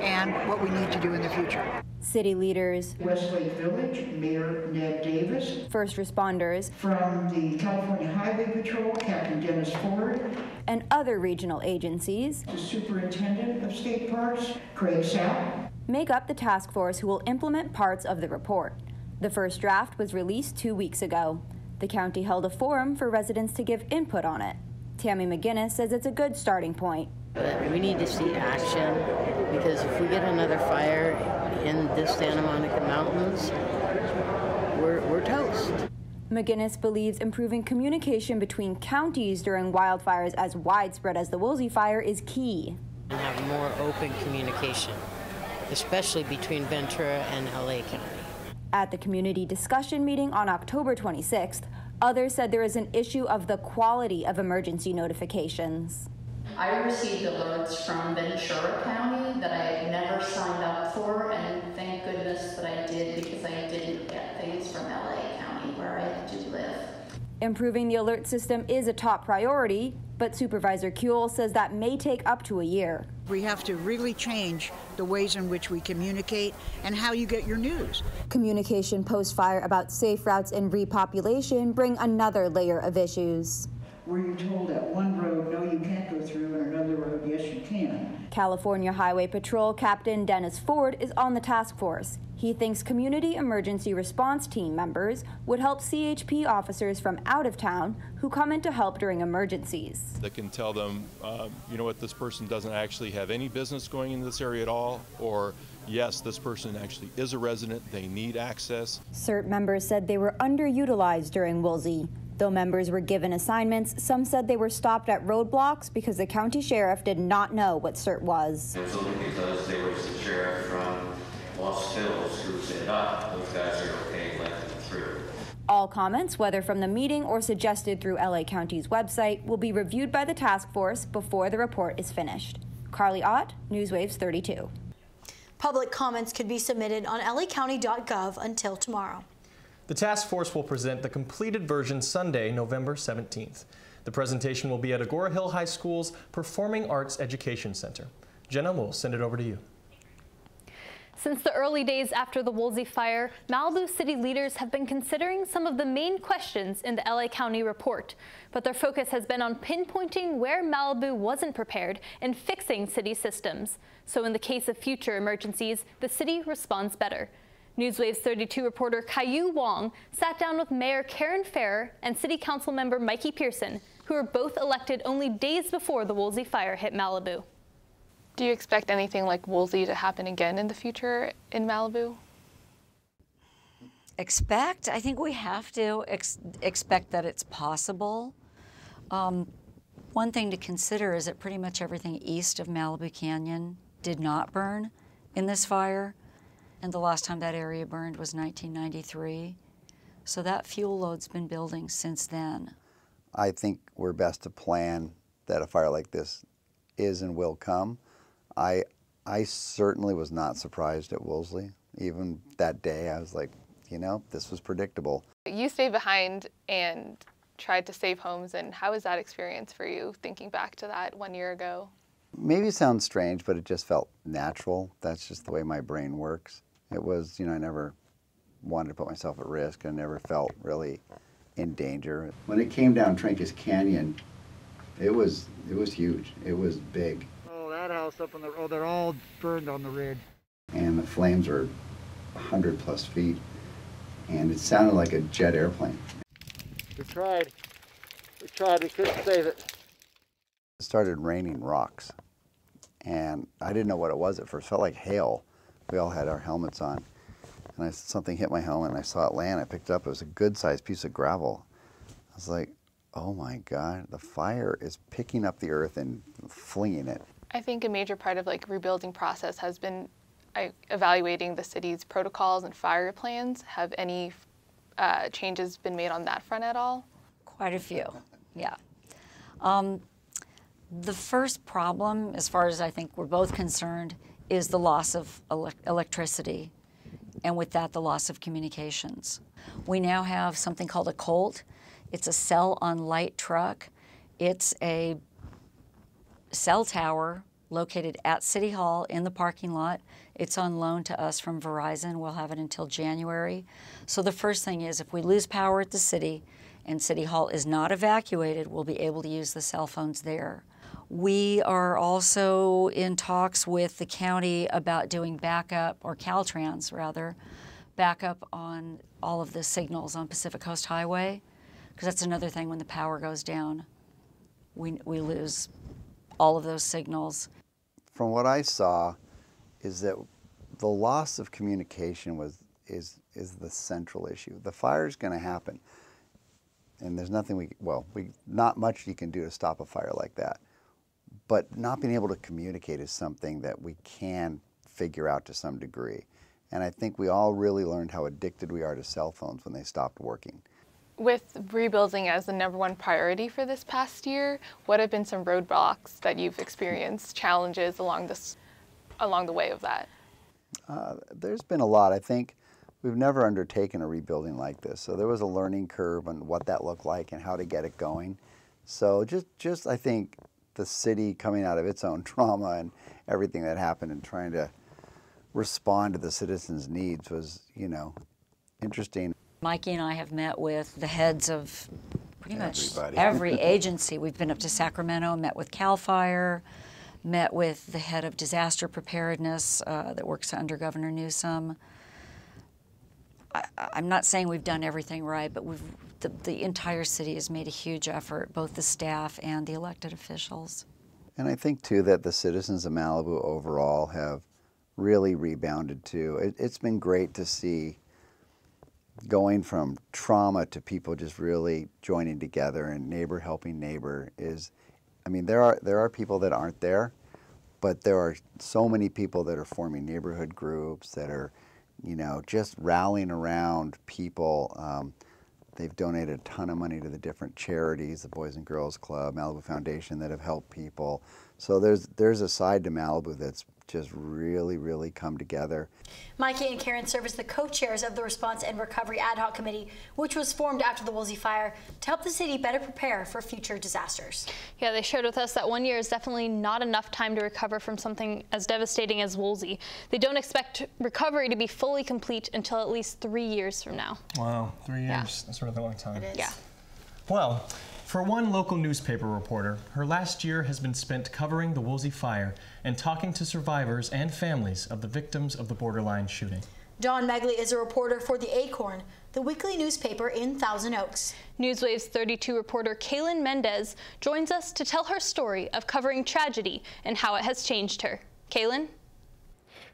S17: and what we need to do in the future.
S15: City leaders,
S18: Westlake Village, Mayor Ned Davis,
S15: first responders,
S18: from the California Highway Patrol, Captain Dennis Ford,
S15: and other regional agencies,
S18: the Superintendent of State Parks, Craig Sapp,
S15: make up the task force who will implement parts of the report. The first draft was released 2 weeks ago. The county held a forum for residents to give input on it. Tammy McGinnis says it's a good starting point.
S21: But we need to see action, because if we get another fire in the Santa Monica Mountains, we're toast.
S15: McGinnis believes improving communication between counties during wildfires as widespread as the Woolsey fire is key.
S21: And have more open communication, especially between Ventura and LA County.
S15: At the community discussion meeting on October 26th, others said there is an issue of the quality of emergency notifications.
S22: I received alerts from Ventura County that I had never signed up for, and thank goodness that I did, because I didn't get things from LA County where I do live.
S15: Improving the alert system is a top priority, but Supervisor Kuehl says that may take up to a year.
S17: We have to really change the ways in which we communicate and how you get your news.
S15: Communication post-fire about safe routes and repopulation bring another layer of issues.
S18: Were you told that one road, no, you can't go through, and another road, yes, you can?
S15: California Highway Patrol Captain Dennis Ford is on the task force. He thinks community emergency response team members would help CHP officers from out of town who come in to help during emergencies.
S24: That can tell them, you know what, this person doesn't actually have any business going in this area at all, or yes, this person actually is a resident, they need access.
S15: CERT members said they were underutilized during Woolsey. Though members were given assignments, some said they were stopped at roadblocks because the county sheriff did not know what CERT was.
S29: It was only because there was the sheriff from Los Hills who said, those guys are okay, let them through.
S15: All comments, whether from the meeting or suggested through LA County's website, will be reviewed by the task force before the report is finished. Carly Ott, NewsWaves 32.
S7: Public comments could be submitted on lacounty.gov until tomorrow.
S8: The task force will present the completed version Sunday, November 17th. The presentation will be at Agoura Hill High School's Performing Arts Education Center. Jenna, we'll send it over to you.
S1: Since the early days after the Woolsey fire, Malibu city leaders have been considering some of the main questions in the LA County report, but their focus has been on pinpointing where Malibu wasn't prepared and fixing city systems. So in the case of future emergencies, the city responds better. NewsWaves 32 reporter Caillou Wong sat down with Mayor Karen Farrer and City Council member Mikke Pierson, who were both elected only days before the Woolsey fire hit Malibu.
S4: Do you expect anything like Woolsey to happen again in the future in Malibu?
S5: Expect? I think we have to expect that it's possible. One thing to consider is that pretty much everything east of Malibu Canyon did not burn in this fire, and the last time that area burned was 1993. So that fuel load's been building since then.
S6: I think we're best to plan that a fire like this is and will come. I certainly was not surprised at Woolsey. Even that day, I was like, you know, this was predictable.
S4: You stayed behind and tried to save homes, and how was that experience for you, thinking back to that 1 year ago?
S6: Maybe it sounds strange, but it just felt natural. That's just the way my brain works. It was, you know, I never wanted to put myself at risk. I never felt really in danger. When it came down Trancas Canyon, it was huge. It was big.
S18: Oh, that house up on the, oh, they're all burned on the ridge.
S6: And the flames were 100+ feet, and it sounded like a jet airplane.
S18: We tried, we couldn't save it.
S6: It started raining rocks, and I didn't know what it was at first. It felt like hail. We all had our helmets on, and something hit my helmet, and I saw it land. I picked it up. It was a good-sized piece of gravel. I was like, oh my God, the fire is picking up the earth and flinging it.
S4: I think a major part of like rebuilding process has been evaluating the city's protocols and fire plans. Have any changes been made on that front at all?
S5: Quite a few, yeah. The first problem, as far as I think we're both concerned, is the loss of electricity, and with that, the loss of communications. We now have something called a COLT. It's a cell-on-light truck. It's a cell tower located at City Hall in the parking lot. It's on loan to us from Verizon. We'll have it until January. So the first thing is, if we lose power at the city and City Hall is not evacuated, we'll be able to use the cell phones there. We are also in talks with the county about doing backup, or Caltrans rather, backup on all of the signals on Pacific Coast Highway, because that's another thing. When the power goes down, we lose all of those signals.
S6: From what I saw, is that the loss of communication is the central issue. The fire's going to happen, and there's nothing not much you can do to stop a fire like that. But not being able to communicate is something that we can figure out to some degree. And I think we all really learned how addicted we are to cell phones when they stopped working.
S4: With rebuilding as the #1 priority for this past year, what have been some roadblocks that you've experienced, challenges along the way of that?
S6: There's been a lot. I think we've never undertaken a rebuilding like this. So there was a learning curve on what that looked like and how to get it going. So just I think the city coming out of its own trauma and everything that happened and trying to respond to the citizens' needs was, you know, interesting.
S5: Mikke and I have met with the heads of pretty much
S6: Everybody.
S5: every agency. We've been up to Sacramento, met with CAL FIRE, met with the head of disaster preparedness that works under Governor Newsom. I'm not saying we've done everything right, but the entire city has made a huge effort, both the staff and the elected officials.
S6: And I think, too, that the citizens of Malibu overall have really rebounded, too. It's been great to see going from trauma to people just really joining together and neighbor helping neighbor is, I mean, there are people that aren't there, but there are so many people that are forming neighborhood groups that are, you know, just rallying around people. They've donated a ton of money to the different charities, the Boys and Girls Club, Malibu Foundation, that have helped people. So there's a side to Malibu that's just really, really come together.
S7: Mikke and Karen serve as the co-chairs of the Response and Recovery Ad Hoc Committee, which was formed after the Woolsey fire to help the city better prepare for future disasters.
S1: Yeah, they shared with us that 1 year is definitely not enough time to recover from something as devastating as Woolsey. They don't expect recovery to be fully complete until at least 3 years from now.
S19: Wow, 3 years. That's a really long time.
S7: It is.
S1: Yeah.
S19: Well, for one local newspaper reporter, her last year has been spent covering the Woolsey fire and talking to survivors and families of the victims of the Borderline shooting.
S7: Dawn Megli is a reporter for the Acorn, the weekly newspaper in Thousand Oaks.
S1: NewsWaves 32 reporter Kaylin Mendez joins us to tell her story of covering tragedy and how it has changed her. Kaylin?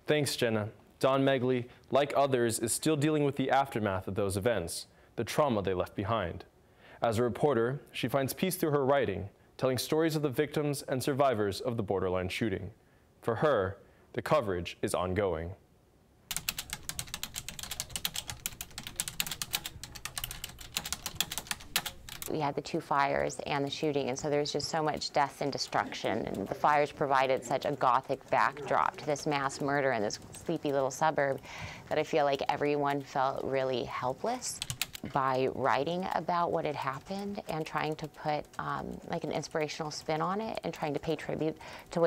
S9: Thanks, Jenna. Dawn Megli, like others, is still dealing with the aftermath of those events, the trauma they left behind. As a reporter, she finds peace through her writing, telling stories of the victims and survivors of the Borderline shooting. For her, the coverage is ongoing.
S10: We had the 2 fires and the shooting, and so there's just so much death and destruction. And the fires provided such a gothic backdrop to this mass murder in this sleepy little suburb that I feel like everyone felt really helpless. By writing about what had happened and trying to put like an inspirational spin on it and trying to pay tribute to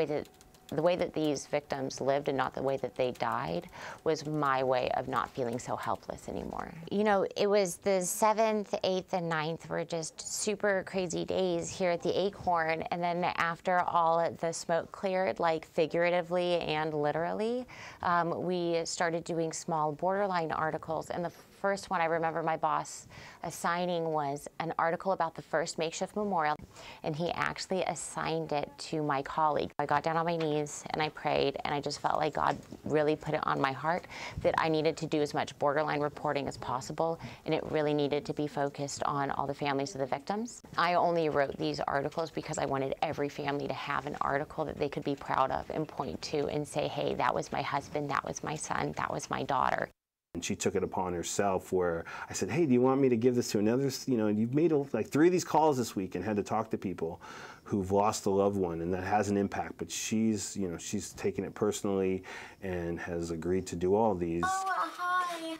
S10: the way that these victims lived and not the way that they died was my way of not feeling so helpless anymore. You know, it was the 7th, 8th, and 9th were just super crazy days here at the Acorn, and then after all the smoke cleared, like figuratively and literally, we started doing small Borderline articles, and the first one I remember my boss assigning was an article about the first makeshift memorial, and he actually assigned it to my colleague. I got down on my knees and I prayed, and I just felt like God really put it on my heart that I needed to do as much Borderline reporting as possible, and it really needed to be focused on all the families of the victims. I only wrote these articles because I wanted every family to have an article that they could be proud of and point to and say, hey, that was my husband, that was my son, that was my daughter.
S13: And she took it upon herself where I said, hey, do you want me to give this to another, you know, you've made like 3 of these calls this week and had to talk to people who've lost a loved one, and that has an impact, but she's, you know, she's taken it personally and has agreed to do all these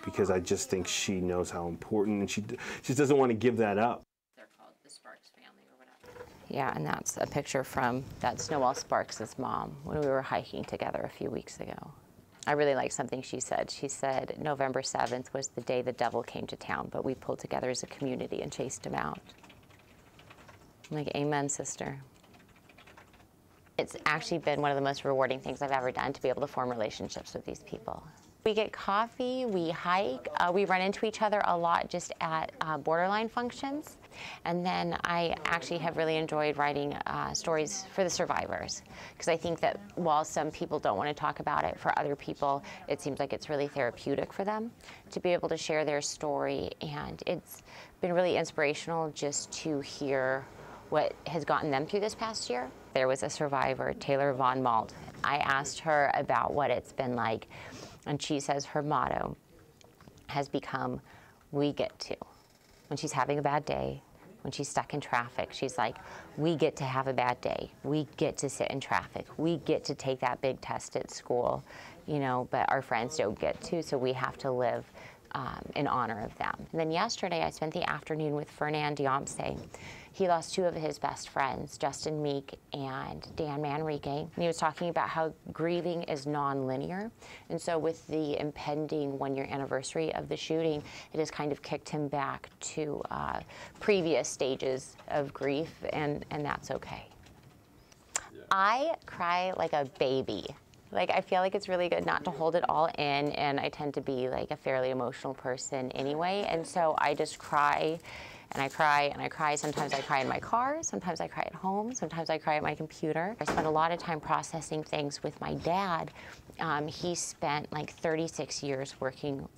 S13: because I just think she knows how important, and she just doesn't want to give that up.
S10: They're called the Sparks family or whatever. Yeah, and that's a picture from, that's Noelle Sparks' mom when we were hiking together a few weeks ago. I really like something she said. She said November 7th was the day the devil came to town, but we pulled together as a community and chased him out. I'm like, amen, sister. It's actually been one of the most rewarding things I've ever done to be able to form relationships with these people. We get coffee, we hike, we run into each other a lot just at Borderline functions. And then I actually have really enjoyed writing stories for the survivors, because I think that while some people don't want to talk about it, for other people it seems like it's really therapeutic for them to be able to share their story, and it's been really inspirational just to hear what has gotten them through this past year. There was a survivor, Taylor Von Malt. I asked her about what it's been like, and she says her motto has become, we get to. When she's having a bad day, when she's stuck in traffic, she's like, we get to have a bad day. We get to sit in traffic. We get to take that big test at school, you know, but our friends don't get to, so we have to live in honor of them. And then yesterday, I spent the afternoon with Fernand Diomse. He lost 2 of his best friends, Justin Meek and Dan Manrique. And he was talking about how grieving is non-linear. And so with the impending 1-year anniversary of the shooting, it has kind of kicked him back to previous stages of grief, and that's okay. Yeah. I cry like a baby. Like, I feel like it's really good not to hold it all in, and I tend to be like a fairly emotional person anyway, and so I just cry, and I cry, and I cry. Sometimes I cry in my car, sometimes I cry at home, sometimes I cry at my computer. I spend a lot of time processing things with my dad. He spent like 36 years working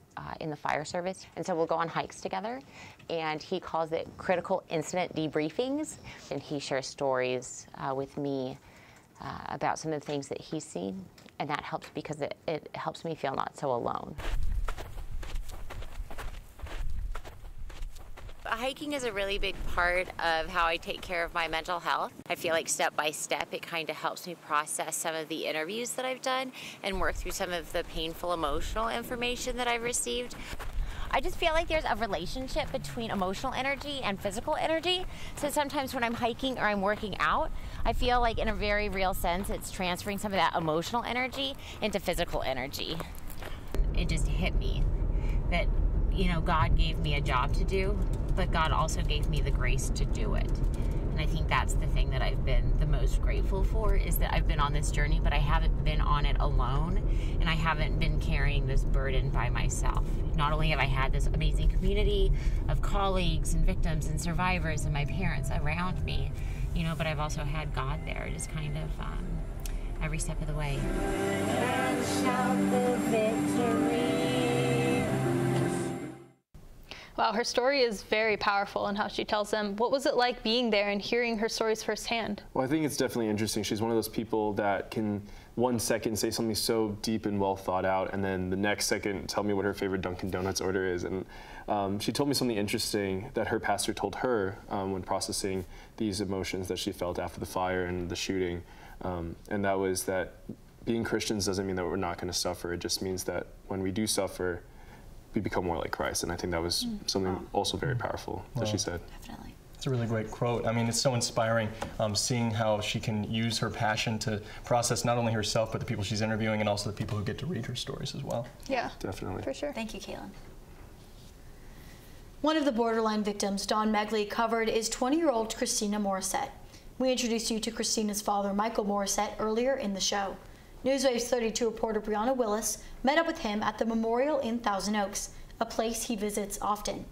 S10: in the fire service, and so we'll go on hikes together, and he calls it critical incident debriefings, and he shares stories with me about some of the things that he's seen, and that helps because it helps me feel not so alone. I hiking is a really big part of how I take care of my mental health. I feel like step by step it kind of helps me process some of the interviews that I've done and work through some of the painful emotional information that I've received.
S3: I just feel like there's a relationship between emotional energy and physical energy. So sometimes when I'm hiking or I'm working out, I feel like in a very real sense it's transferring some of that emotional energy into physical energy.
S10: It just hit me that, you know, God gave me a job to do, but God also gave me the grace to do it. And I think that's the thing that I've been the most grateful for, is that I've been on this journey, but I haven't been on it alone, and I haven't been carrying this burden by myself. Not only have I had this amazing community of colleagues and victims and survivors and my parents around me, you know, but I've also had God there just kind of every step of the way.
S3: And shout the victory.
S1: Wow, her story is very powerful in how she tells them. What was it like being there and hearing her stories firsthand?
S9: Well, I think it's definitely interesting. She's one of those people that can 1 second say something so deep and well thought out, and then the next second tell me what her favorite Dunkin' Donuts order is. And she told me something interesting that her pastor told her when processing these emotions that she felt after the fire and the shooting. And that was that being Christians doesn't mean that we're not going to suffer. It just means that when we do suffer, we become more like Christ. And I think that was something also very powerful that she said.
S3: Definitely.
S8: It's a really great quote. I mean, it's so inspiring seeing how she can use her passion to process not only herself, but the people she's interviewing and also the people who get to read her stories as well.
S1: Yeah,
S9: definitely.
S1: For sure.
S7: Thank you, Caitlin. One of the borderline victims Don Megli covered is 20-year-old Kristina Morisette. We introduced you to Kristina's father, Michael Morisette, earlier in the show. NewsWaves 32 reporter Brianna Willis met up with him at the memorial in Thousand Oaks, a place he visits often.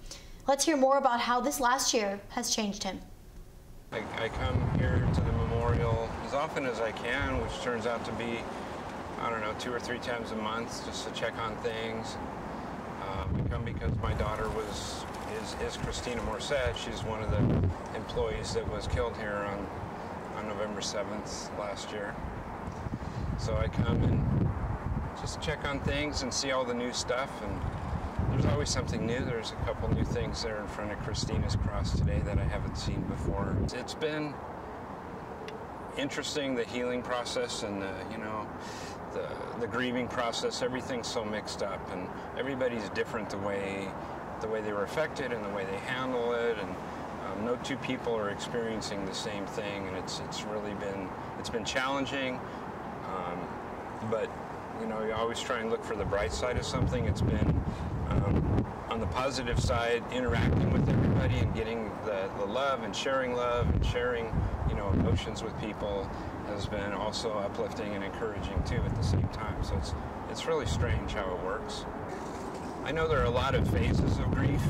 S7: Let's hear more about how this last year has changed him.
S11: I come here to the memorial as often as I can, which turns out to be, I don't know, 2 or 3 times a month, just to check on things. I come because my daughter is Kristina Morisette. She's one of the employees that was killed here on November 7th last year. So I come and just check on things and see all the new stuff, and there's always something new. There's a couple new things there in front of Kristina's cross today that I haven't seen before. It's been interesting, the healing process and the grieving process. Everything's so mixed up, and everybody's different the way they were affected and the way they handle it, and no two people are experiencing the same thing, and it's really been challenging. But you know, you always try and look for the bright side of something. It's been on the positive side, interacting with everybody and getting the love and sharing emotions with people has been also uplifting and encouraging too at the same time. So it's really strange how it works. I know there are a lot of phases of grief,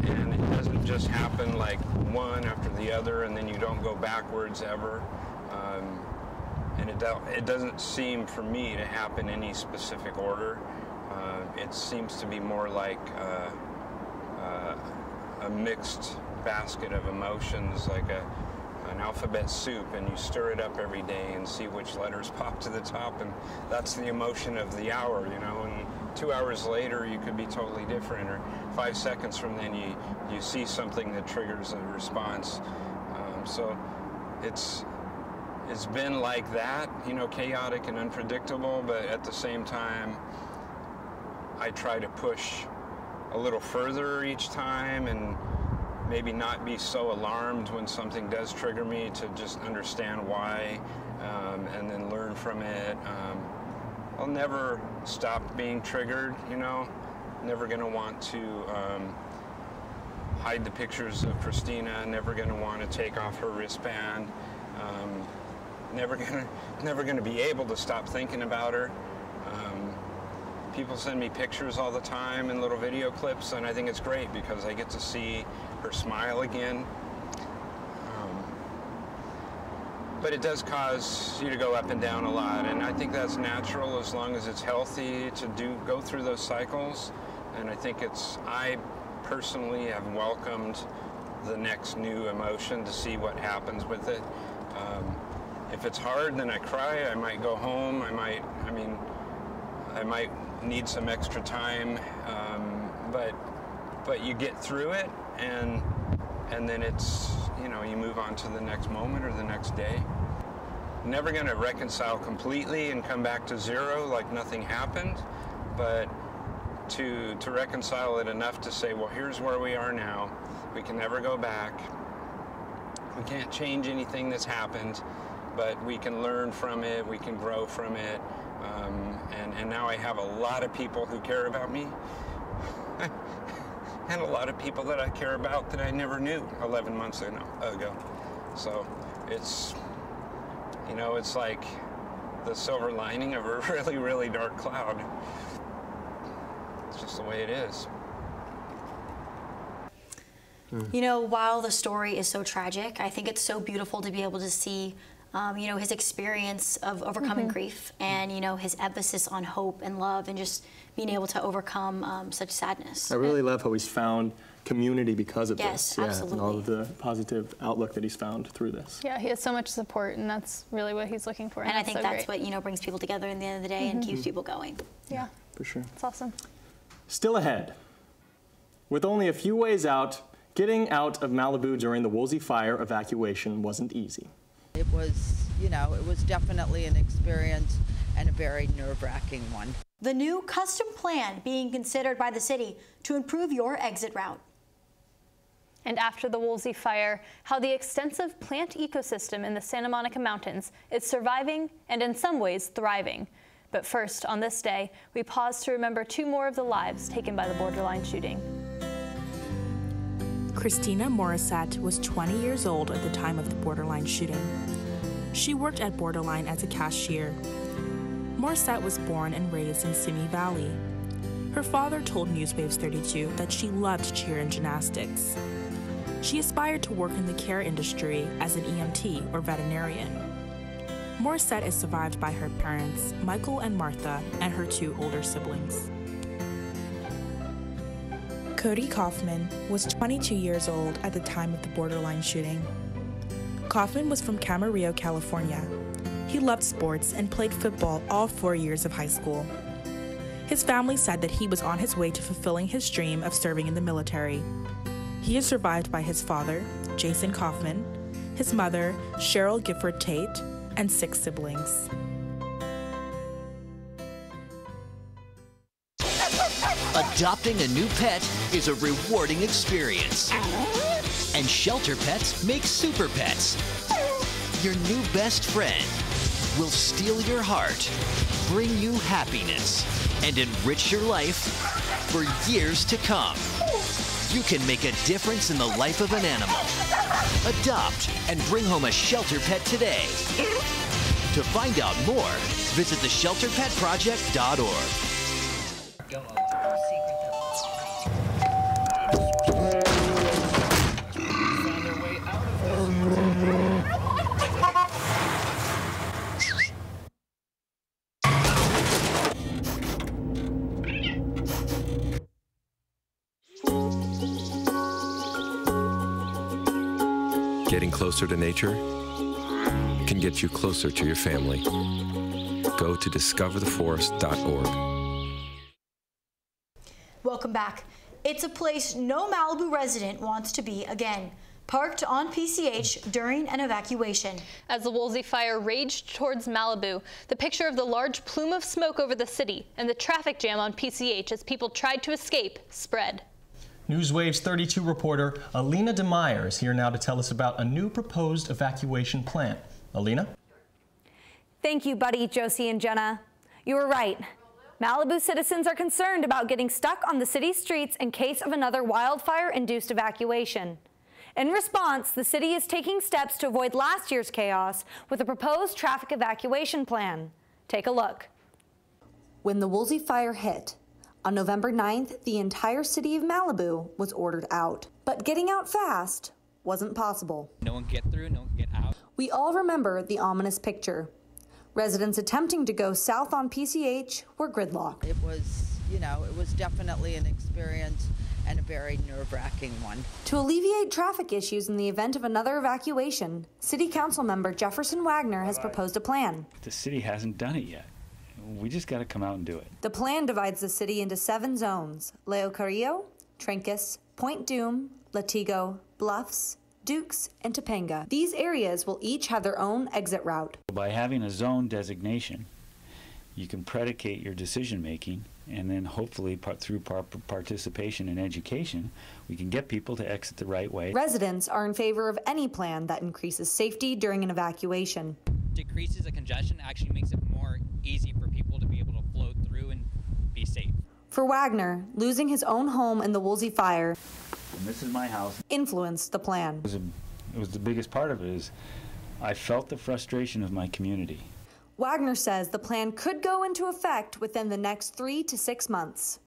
S11: and it doesn't just happen like one after the other and then you don't go backwards ever. And it doesn't seem for me to happen in any specific order. It seems to be more like a mixed basket of emotions, like an alphabet soup, and you stir it up every day and see which letters pop to the top, and that's the emotion of the hour, you know, and 2 hours later you could be totally different, or 5 seconds from then you see something that triggers a response. So it's been like that, you know, chaotic and unpredictable, but at the same time I try to push a little further each time and maybe not be so alarmed when something does trigger me, to just understand why and then learn from it. I'll never stop being triggered, you know. Never going to want to hide the pictures of Kristina, never going to want to take off her wristband, never going to be able to stop thinking about her. People send me pictures all the time and little video clips, and I think it's great because I get to see her smile again. But it does cause you to go up and down a lot, and I think that's natural as long as it's healthy to go through those cycles. And I think I personally have welcomed the next new emotion to see what happens with it. If it's hard, then I cry. I might go home. I might need some extra time, but but you get through it, and then it's, you know, you move on to the next moment or the next day. Never going to reconcile completely and come back to zero like nothing happened, but to reconcile it enough to say, well, here's where we are now. We can never go back. We can't change anything that's happened, but we can learn from it, we can grow from it, and now I have a lot of people who care about me, and a lot of people that I care about that I never knew 11 months ago. So it's, you know, it's like the silver lining of a really, really dark cloud. It's just the way it is.
S7: You know, while the story is so tragic, I think it's so beautiful to be able to see, you know, his experience of overcoming grief and, you know, his emphasis on hope and love and just being able to overcome such sadness.
S19: I really love how he's found community because of
S7: yes,
S19: this.
S7: Absolutely.
S19: And all of the positive outlook that he's found through this.
S1: Yeah, he has so much support, and that's really what he's looking for.
S7: And I think that's what, you know, brings people together in the end of the day and keeps people going.
S1: Yeah.
S19: For sure.
S1: It's awesome.
S19: Still ahead. With only a few ways out, getting out of Malibu during the Woolsey fire evacuation wasn't easy.
S2: It was, you know, it was definitely an experience and a very nerve-wracking one.
S7: The new custom plan being considered by the city to improve your exit route.
S1: And after the Woolsey fire, how the extensive plant ecosystem in the Santa Monica Mountains is surviving and in some ways thriving. But first, on this day, we pause to remember 2 more of the lives taken by the borderline shooting.
S12: Kristina Morisette was 20 years old at the time of the borderline shooting. She worked at Borderline as a cashier. Morisette was born and raised in Simi Valley. Her father told NewsWaves 32 that she loved cheer and gymnastics. She aspired to work in the care industry as an EMT or veterinarian. Morisette is survived by her parents, Michael and Martha, and her 2 older siblings. Cody Kaufman was 22 years old at the time of the borderline shooting. Kaufman was from Camarillo, California. He loved sports and played football all 4 years of high school. His family said that he was on his way to fulfilling his dream of serving in the military. He is survived by his father, Jason Kaufman, his mother, Cheryl Gifford Tate, and 6 siblings.
S14: Adopting a new pet is a rewarding experience. And shelter pets make super pets. Your new best friend will steal your heart, bring you happiness, and enrich your life for years to come. You can make a difference in the life of an animal. Adopt and bring home a shelter pet today. To find out more, visit theshelterpetproject.org.
S20: Getting closer to nature can get you closer to your family. Go to discovertheforest.org.
S7: Welcome back. It's a place no Malibu resident wants to be again. Parked on PCH during an evacuation.
S1: As the Woolsey fire raged towards Malibu, the picture of the large plume of smoke over the city and the traffic jam on PCH as people tried to escape spread.
S8: NewsWaves 32 reporter Alaina Housley is here now to tell us about a new proposed evacuation plan. Alaina?
S23: Thank you, Buddy, Josie, and Jenna. You were right. Malibu citizens are concerned about getting stuck on the city's streets in case of another wildfire-induced evacuation. In response, the city is taking steps to avoid last year's chaos with a proposed traffic evacuation plan. Take a look.
S15: When the Woolsey fire hit, on November 9th, the entire city of Malibu was ordered out. But getting out fast wasn't possible.
S25: No one get through, no one get out.
S15: We all remember the ominous picture. Residents attempting to go south on PCH were gridlocked.
S2: It was, you know, it was definitely an experience and a very nerve-wracking one.
S15: To alleviate traffic issues in the event of another evacuation, City Council member Jefferson Wagner has proposed a plan.
S26: The city hasn't done it yet. We just got to come out and do it.
S15: The plan divides the city into 7 zones: Leo Carrillo,
S23: Trancas, Point Doom, Latigo, Bluffs, Dukes, and Topanga. These areas will each have their own exit route.
S16: By having a zone designation, you can predicate your decision making, and then hopefully through participation in education, we can get people to exit the right way.
S23: Residents are in favor of any plan that increases safety during an evacuation.
S17: Decreases the congestion, actually makes it more easy for people to be able to flow through and be safe.
S23: For Wagner, losing his own home in the Woolsey fire,
S16: And this is my house,
S23: influenced the plan.
S16: It was the biggest part of it is I felt the frustration of my community.
S23: Wagner says the plan could go into effect within the next 3 to 6 months.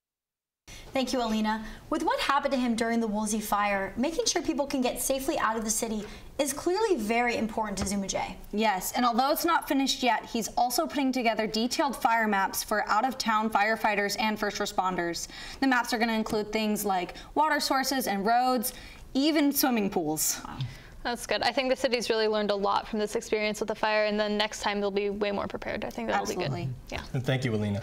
S7: Thank you, Alaina. With what happened to him during the Woolsey fire, making sure people can get safely out of the city is clearly very important to Zuma J.
S23: Yes, and although it's not finished yet, he's also putting together detailed fire maps for out-of-town firefighters and first responders. The maps are going to include things like water sources and roads, even swimming pools.
S1: Wow. That's good. I think the city's really learned a lot from this experience with the fire, and then next time they'll be way more prepared. I think that'll be good. Yeah.
S8: And thank you, Alaina.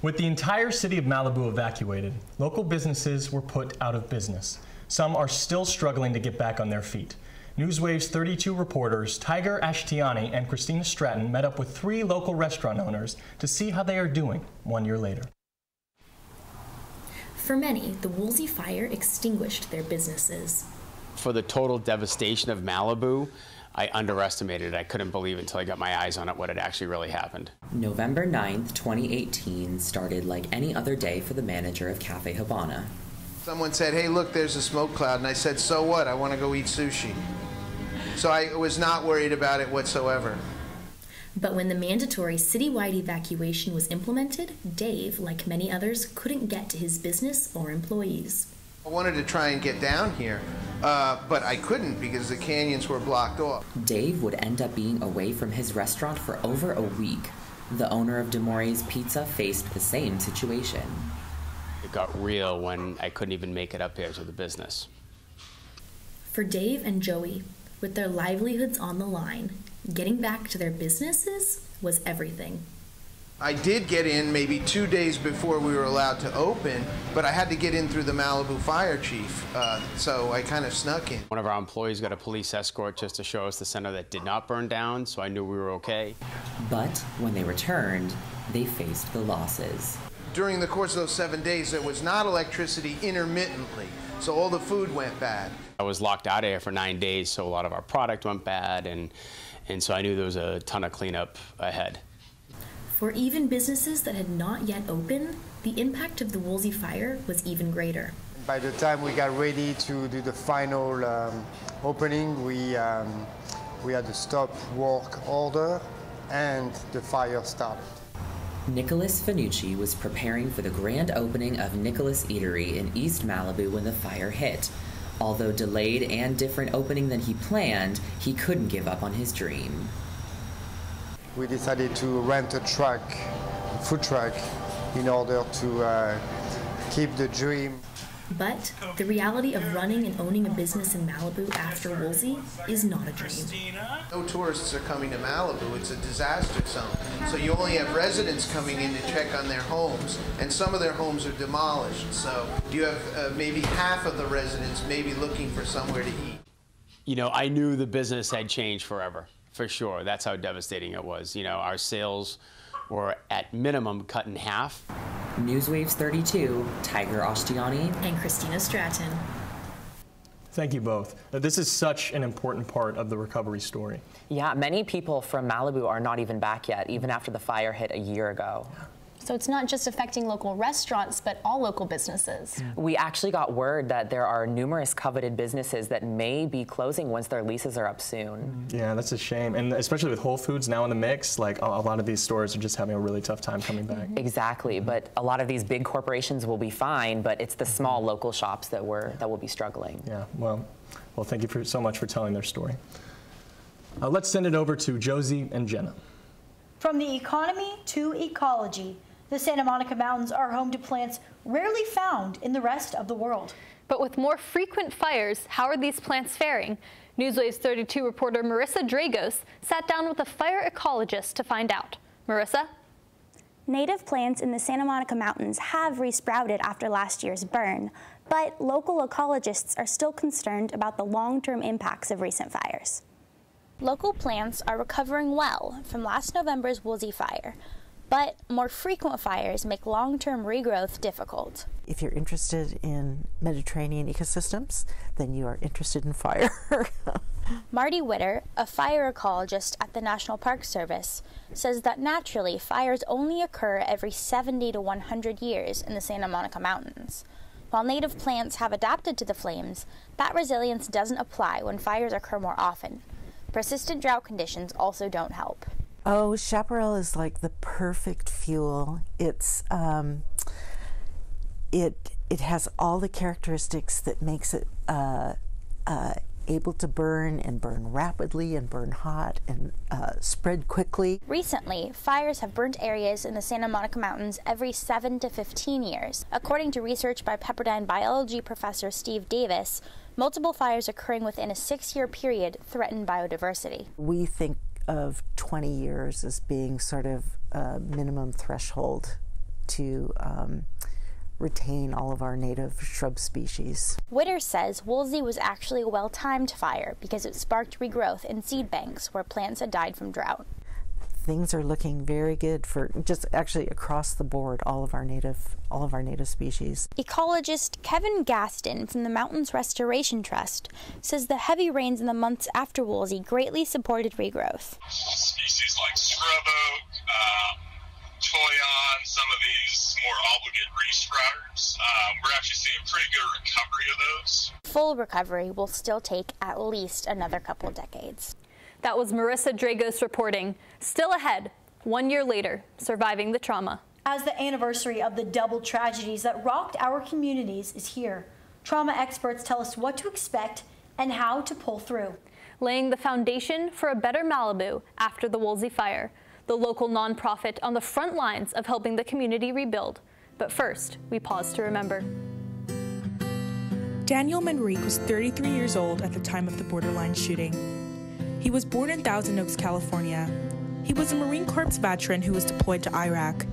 S8: With the entire city of Malibu evacuated, local businesses were put out of business. Some are still struggling to get back on their feet. NewsWaves 32 reporters Tiger Ashtiani and Kristina Stratton met up with 3 local restaurant owners to see how they are doing 1 year later.
S21: For many, the Woolsey fire extinguished their businesses.
S22: For the total devastation of Malibu, I underestimated it. I couldn't believe it until I got my eyes on it, what had actually really happened.
S24: November 9th, 2018 started like any other day for the manager of Cafe Habana.
S25: Someone said, hey, look, there's a smoke cloud, and I said, so what? I want to go eat sushi. So I was not worried about it whatsoever.
S21: But when the mandatory citywide evacuation was implemented, Dave, like many others, couldn't get to his business or employees.
S25: I wanted to try and get down here, but I couldn't because the canyons were blocked off.
S24: Dave would end up being away from his restaurant for over a week. The owner of DeMore's Pizza faced the same situation.
S22: It got real when I couldn't even make it up here to the business.
S21: For Dave and Joey, with their livelihoods on the line, getting back to their businesses was everything.
S25: I did get in maybe 2 days before we were allowed to open, but I had to get in through the Malibu fire chief, so I kind of snuck in.
S22: One of our employees got a police escort just to show us the center that did not burn down, so I knew we were okay.
S24: But when they returned, they faced the losses.
S25: During the course of those 7 days, there was not electricity intermittently, so all the food went bad.
S22: I was locked out of here for 9 days, so a lot of our product went bad, and so I knew there was a ton of cleanup ahead.
S21: For even businesses that had not yet opened, the impact of the Woolsey fire was even greater.
S26: By the time we got ready to do the final opening, we had a stop work order and the fire started.
S24: Nicholas Fanucci was preparing for the grand opening of Nicholas Eatery in East Malibu when the fire hit. Although delayed and different opening than he planned, he couldn't give up on his dream.
S26: We decided to rent a food truck, in order to keep the dream.
S21: But the reality of running and owning a business in Malibu after Woolsey is not a dream.
S25: No tourists are coming to Malibu. It's a disaster zone. So you only have residents coming in to check on their homes, and some of their homes are demolished. So you have maybe half of the residents maybe looking for somewhere to eat.
S22: You know, I knew the business had changed forever, for sure. That's how devastating it was. You know, our sales were at minimum cut in half.
S24: NewsWaves 32, Tiger Ashtiani
S21: and Kristina Stratton.
S8: Thank you both. This is such an important part of the recovery story.
S27: Yeah, many people from Malibu are not even back yet, even after the fire hit a year ago.
S28: So it's not just affecting local restaurants, but all local businesses.
S27: We actually got word that there are numerous coveted businesses that may be closing once their leases are up soon.
S8: Yeah, that's a shame. And especially with Whole Foods now in the mix, like a lot of these stores are just having a really tough time coming back.
S27: Exactly, but a lot of these big corporations will be fine, but it's the small local shops that will be struggling.
S8: Yeah, well, thank you so much for telling their story. Let's send it over to Josie and Jenna.
S7: From the economy to ecology, the Santa Monica Mountains are home to plants rarely found in the rest of the world.
S1: But with more frequent fires, how are these plants faring? NewsWaves 32 reporter Marissa Dragos sat down with a fire ecologist to find out. Marissa?
S3: Native plants in the Santa Monica Mountains have resprouted after last year's burn, but local ecologists are still concerned about the long-term impacts of recent fires. Local plants are recovering well from last November's Woolsey fire, but more frequent fires make long-term regrowth difficult.
S4: If you're interested in Mediterranean ecosystems, then you are interested in fire.
S3: Marty Witter, a fire ecologist at the National Park Service, says that naturally fires only occur every 70 to 100 years in the Santa Monica Mountains. While native plants have adapted to the flames, that resilience doesn't apply when fires occur more often. Persistent drought conditions also don't help.
S4: Oh, chaparral is like the perfect fuel. It's it has all the characteristics that makes it able to burn and burn rapidly and burn hot and spread quickly.
S3: Recently, fires have burnt areas in the Santa Monica Mountains every 7 to 15 years. According to research by Pepperdine biology professor Steve Davis, multiple fires occurring within a 6-year period threaten biodiversity.
S4: We think of 20 years as being sort of a minimum threshold to retain all of our native shrub species.
S3: Witter says Woolsey was actually a well-timed fire because it sparked regrowth in seed banks where plants had died from drought.
S4: Things are looking very good for just actually across the board, all of our native species.
S3: Ecologist Kevin Gaston from the Mountains Restoration Trust says the heavy rains in the months after Woolsey greatly supported regrowth.
S5: Species like scrub oak, toyon, some of these more obligate resprouters, we're actually seeing pretty good recovery of those.
S3: Full recovery will still take at least another couple decades.
S1: That was Marissa Dragos reporting. Still ahead, 1 year later, surviving the trauma.
S7: As the anniversary of the double tragedies that rocked our communities is here, trauma experts tell us what to expect and how to pull through.
S1: Laying the foundation for a better Malibu after the Woolsey fire, the local nonprofit on the front lines of helping the community rebuild. But first, we pause to remember.
S12: Daniel Manrique was 33 years old at the time of the Borderline shooting. He was born in Thousand Oaks, California. He was a Marine Corps veteran who was deployed to Iraq.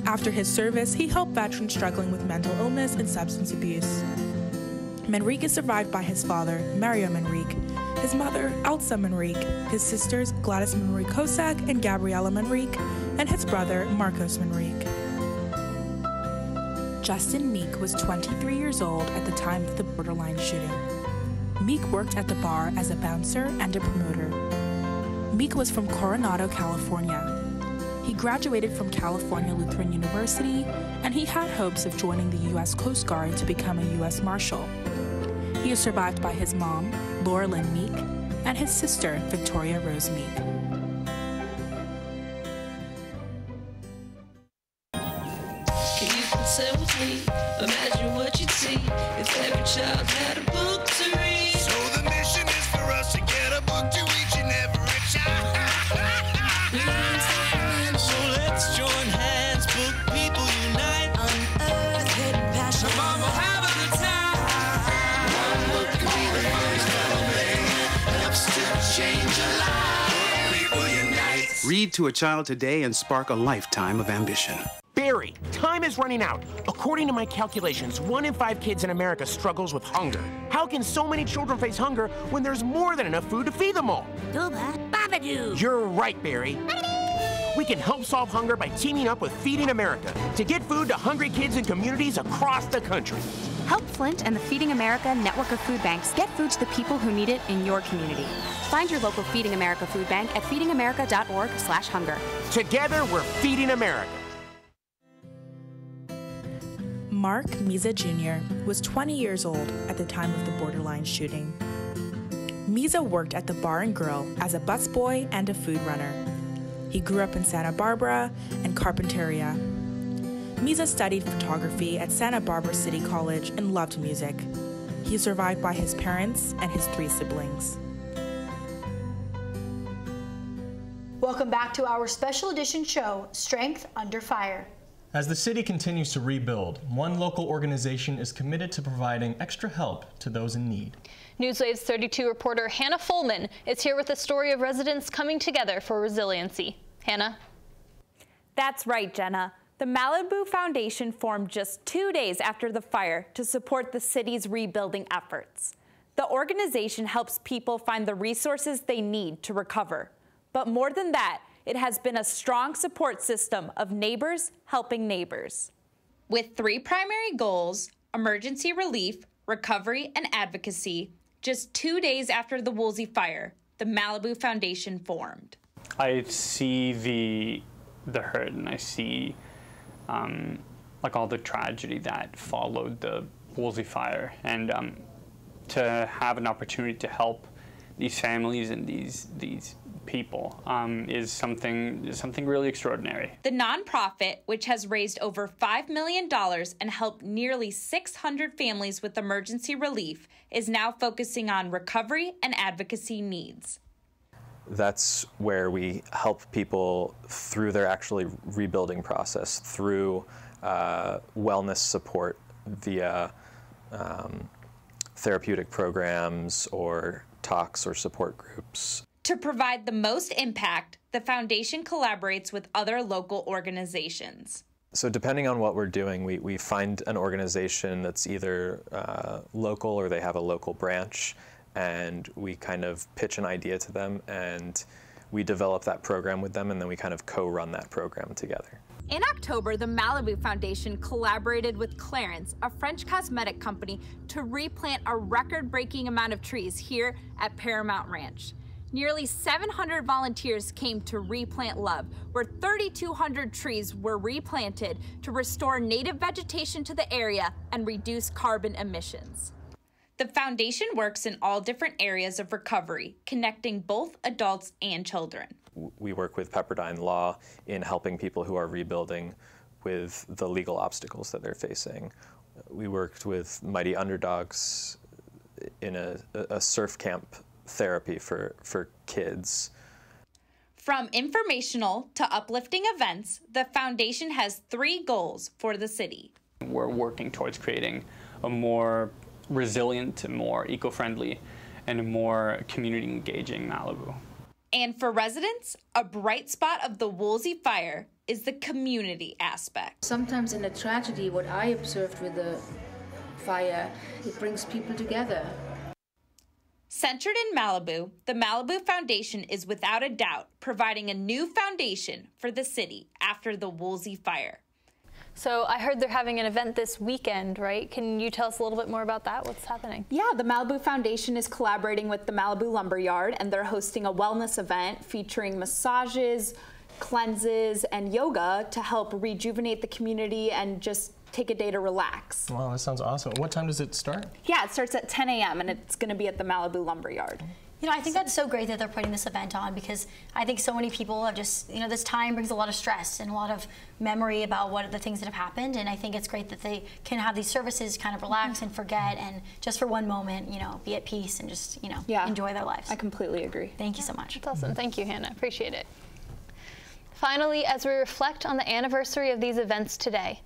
S12: After his service, he helped veterans struggling with mental illness and substance abuse. Manrique is survived by his father, Mario Manrique, his mother, Elsa Manrique, his sisters, Gladys Manrique Kosak and Gabriela Manrique, and his brother, Marcos Manrique. Justin Mikke was 23 years old at the time of the Borderline shooting. Mikke worked at the bar as a bouncer and a promoter. Mikke was from Coronado, California. He graduated from California Lutheran University, and he had hopes of joining the U.S. Coast Guard to become a U.S. Marshal. He is survived by his mom, Laura Lynn Mikke, and his sister, Victoria Rose Mikke.
S6: Can you consent with me? Imagine what you'd see if every child had a book to read. So the mission is for us to get a book to each and every child. So let's join hands, book people unite. Unearth hidden passion. Come on, we'll have a good time. One book can be the first element. Helps to change a life. People unite.
S9: Read to a child today and spark a lifetime of ambition.
S10: Barry, time is running out. According to my calculations, 1 in 5 kids in America struggles with hunger. How can so many children face hunger when there's more than enough food to feed them all? Babadoo! You're right, Barry. We can help solve hunger by teaming up with Feeding America to get food to hungry kids in communities across the country.
S13: Help Flint and the Feeding America network of food banks get food to the people who need it in your community. Find your local Feeding America food bank at feedingamerica.org/hunger.
S10: Together, we're Feeding America.
S12: Mark Misa Jr. was 20 years old at the time of the Borderline shooting. Misa worked at the Bar and Grill as a busboy and a food runner. He grew up in Santa Barbara and Carpinteria. Misa studied photography at Santa Barbara City College and loved music. He is survived by his parents and his 3 siblings.
S7: Welcome back to our special edition show, Strength Under Fire.
S8: As the city continues to rebuild, one local organization is committed to providing extra help to those in need.
S1: NewsWaves 32 reporter Hannah Fullman is here with the story of residents coming together for resiliency. Hannah?
S23: That's right, Jenna. The Malibu Foundation formed just 2 days after the fire to support the city's rebuilding efforts. The organization helps people find the resources they need to recover. But more than that, it has been a strong support system of neighbors helping neighbors. With 3 primary goals, emergency relief, recovery, and advocacy, just 2 days after the Woolsey fire, the Malibu Foundation formed.
S2: I see the hurt, and I see like all the tragedy that followed the Woolsey fire, and to have an opportunity to help these families and these people is something really extraordinary.
S23: The nonprofit, which has raised over $5 million and helped nearly 600 families with emergency relief, is now focusing on recovery and advocacy needs.
S11: That's where we help people through their actually rebuilding process, through wellness support via therapeutic programs or talks or support groups.
S23: To provide the most impact, the foundation collaborates with other local organizations.
S11: So depending on what we're doing, we find an organization that's either local or they have a local branch, and we kind of pitch an idea to them, and we develop that program with them, and then we kind of co-run that program together.
S23: In October, the Malibu Foundation collaborated with Clarence, a French cosmetic company, to replant a record-breaking amount of trees here at Paramount Ranch. Nearly 700 volunteers came to Replant Love, where 3,200 trees were replanted to restore native vegetation to the area and reduce carbon emissions. The foundation works in all different areas of recovery, connecting both adults and children.
S11: We work with Pepperdine Law in helping people who are rebuilding with the legal obstacles that they're facing. We worked with Mighty Underdogs in a surf camp therapy for kids.
S23: From informational to uplifting events, the foundation has 3 goals for the city.
S2: We're working towards creating a more resilient, a more eco-friendly, and a more community-engaging Malibu.
S23: And for residents, a bright spot of the Woolsey fire is the community aspect.
S14: Sometimes in a tragedy, what I observed with the fire, it brings people together.
S23: Centered in Malibu, the Malibu Foundation is without a doubt providing a new foundation for the city after the Woolsey fire.
S1: So I heard they're having an event this weekend, right? Can you tell us a little bit more about that? What's happening?
S23: Yeah, the Malibu Foundation is collaborating with the Malibu Lumberyard, and they're hosting a wellness event featuring massages, cleanses, and yoga to help rejuvenate the community and just take a day to relax.
S8: Wow, that sounds awesome. What time does it start?
S23: Yeah, it starts at 10 a.m. and it's going to be at the Malibu Lumberyard.
S7: You know, I think that's so great that they're putting this event on, because I think so many people have just, you know, this time brings a lot of stress and a lot of memory about what the things that have happened, and I think it's great that they can have these services kind of relax and forget and just for one moment, you know, be at peace and just, you know, enjoy their lives.
S23: I completely agree.
S7: Thank you so much.
S1: That's awesome. Thank you, Hannah. Appreciate it. Finally, as we reflect on the anniversary of these events today,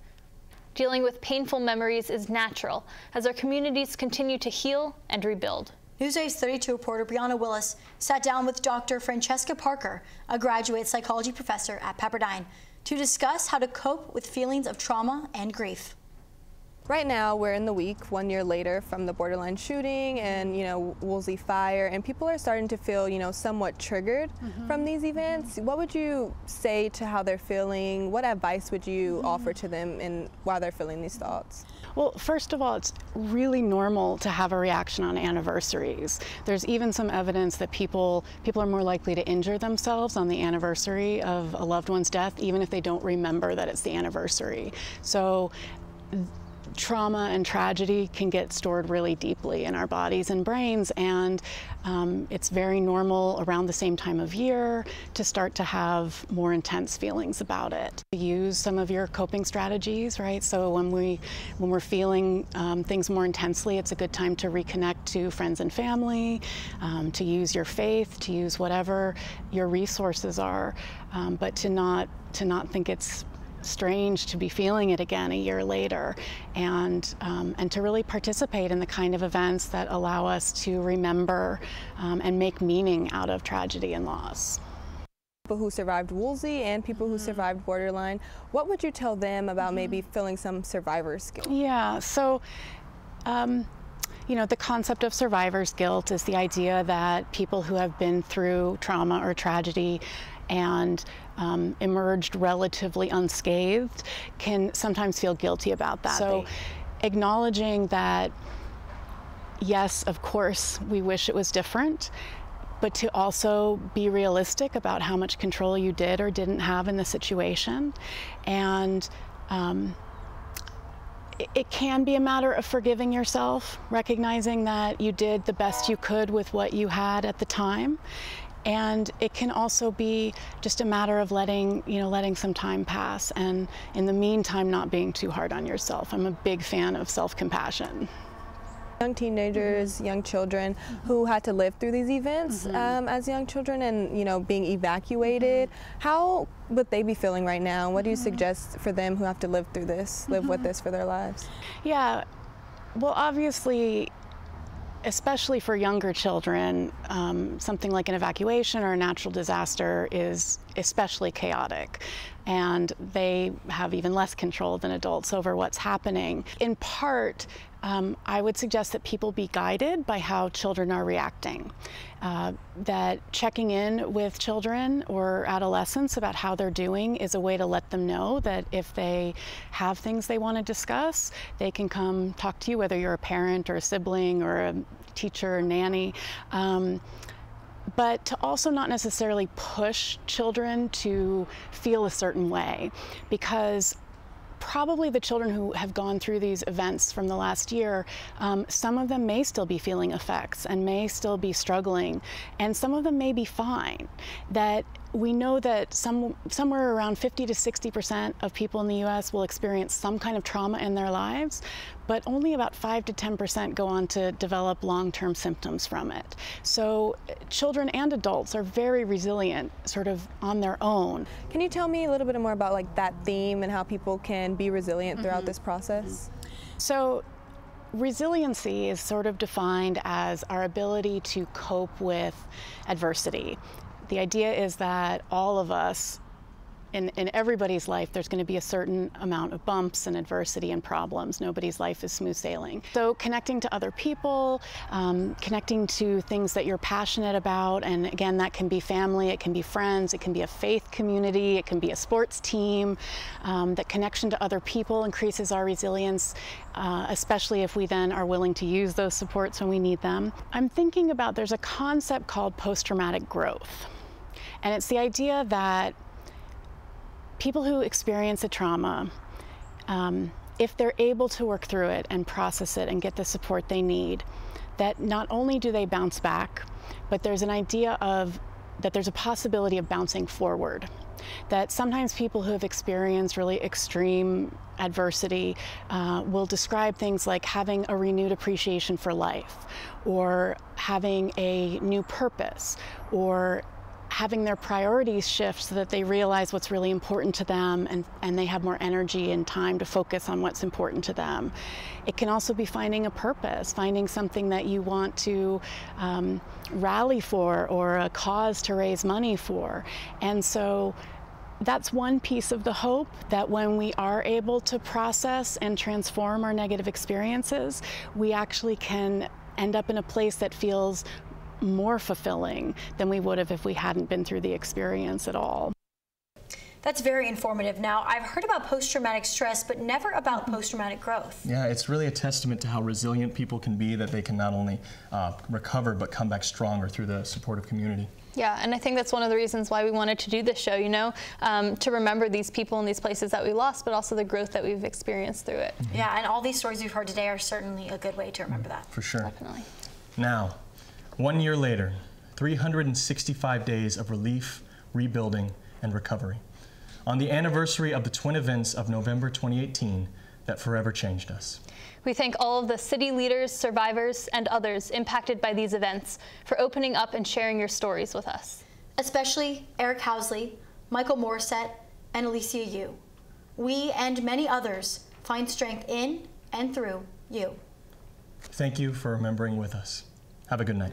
S1: dealing with painful memories is natural as our communities continue to heal and rebuild.
S7: NewsWaves 32 reporter Brianna Willis sat down with Dr. Francesca Parker, a graduate psychology professor at Pepperdine, to discuss how to cope with feelings of trauma and grief.
S15: Right now, we're in the week 1 year later from the borderline shooting and, you know, Woolsey fire, and people are starting to feel, you know, somewhat triggered from these events. What would you say to how they're feeling? What advice would you offer to them while they're feeling these thoughts?
S17: Well, first of all, it's really normal to have a reaction on anniversaries. There's even some evidence that people are more likely to injure themselves on the anniversary of a loved one's death, even if they don't remember that it's the anniversary. So trauma and tragedy can get stored really deeply in our bodies and brains, and it's very normal around the same time of year to start to have more intense feelings about it. Use some of your coping strategies, right? So when we're feeling things more intensely, it's a good time to reconnect to friends and family, to use your faith, to use whatever your resources are, but to not think it's strange to be feeling it again a year later, and to really participate in the kind of events that allow us to remember and make meaning out of tragedy and loss.
S15: People who survived Woolsey and people who survived borderline, what would you tell them about maybe feeling some survivor's guilt?
S17: Yeah, so you know, the concept of survivor's guilt is the idea that people who have been through trauma or tragedy and emerged relatively unscathed can sometimes feel guilty about that. So acknowledging that, yes, of course, we wish it was different, but to also be realistic about how much control you did or didn't have in the situation. And it can be a matter of forgiving yourself, recognizing that you did the best you could with what you had at the time. And it can also be just a matter of letting some time pass, and in the meantime, not being too hard on yourself. I'm a big fan of self-compassion.
S15: Young teenagers, young children who had to live through these events as young children and, you know, being evacuated, how would they be feeling right now? What do you suggest for them who have to live through this, live with this for their lives?
S17: Yeah, well, obviously, especially for younger children, something like an evacuation or a natural disaster is especially chaotic, and they have even less control than adults over what's happening. In part, I would suggest that people be guided by how children are reacting, that checking in with children or adolescents about how they're doing is a way to let them know that if they have things they want to discuss, they can come talk to you, whether you're a parent or a sibling or a teacher or nanny. But to also not necessarily push children to feel a certain way, because probably the children who have gone through these events from the last year, some of them may still be feeling effects and may still be struggling, and some of them may be fine. That we know that somewhere around 50 to 60% of people in the U.S. will experience some kind of trauma in their lives, but only about 5 to 10% go on to develop long-term symptoms from it. So children and adults are very resilient, sort of on their own.
S15: Can you tell me a little bit more about like that theme and how people can be resilient throughout this process?
S17: So resiliency is sort of defined as our ability to cope with adversity. The idea is that all of us, in everybody's life, there's going to be a certain amount of bumps and adversity and problems. Nobody's life is smooth sailing. So connecting to other people, connecting to things that you're passionate about, and again, that can be family, it can be friends, it can be a faith community, it can be a sports team. That connection to other people increases our resilience, especially if we then are willing to use those supports when we need them. I'm thinking about, there's a concept called post-traumatic growth. And it's the idea that people who experience a trauma, if they're able to work through it and process it and get the support they need, that not only do they bounce back, but there's an idea of that there's a possibility of bouncing forward. That sometimes people who have experienced really extreme adversity will describe things like having a renewed appreciation for life, or having a new purpose, or having their priorities shift so that they realize what's really important to them, and they have more energy and time to focus on what's important to them. It can also be finding a purpose, finding something that you want to rally for, or a cause to raise money for. And so that's one piece of the hope, that when we are able to process and transform our negative experiences, we actually can end up in a place that feels more fulfilling than we would have if we hadn't been through the experience at all.
S7: That's very informative. Now, I've heard about post-traumatic stress, but never about post-traumatic growth.
S8: Yeah, it's really a testament to how resilient people can be, that they can not only recover, but come back stronger through the supportive community.
S16: Yeah, and I think that's one of the reasons why we wanted to do this show, you know, to remember these people and these places that we lost, but also the growth that we've experienced through it.
S7: Yeah, and all these stories we've heard today are certainly a good way to remember that.
S8: For sure.
S16: Definitely.
S8: Now, 1 year later, 365 days of relief, rebuilding, and recovery. On the anniversary of the twin events of November 2018 that forever changed us.
S16: We thank all of the city leaders, survivors, and others impacted by these events for opening up and sharing your stories with us.
S7: Especially Arik Housley, Michael Morisette, and Alicia Yu. We and many others find strength in and through you.
S8: Thank you for remembering with us. Have a good night.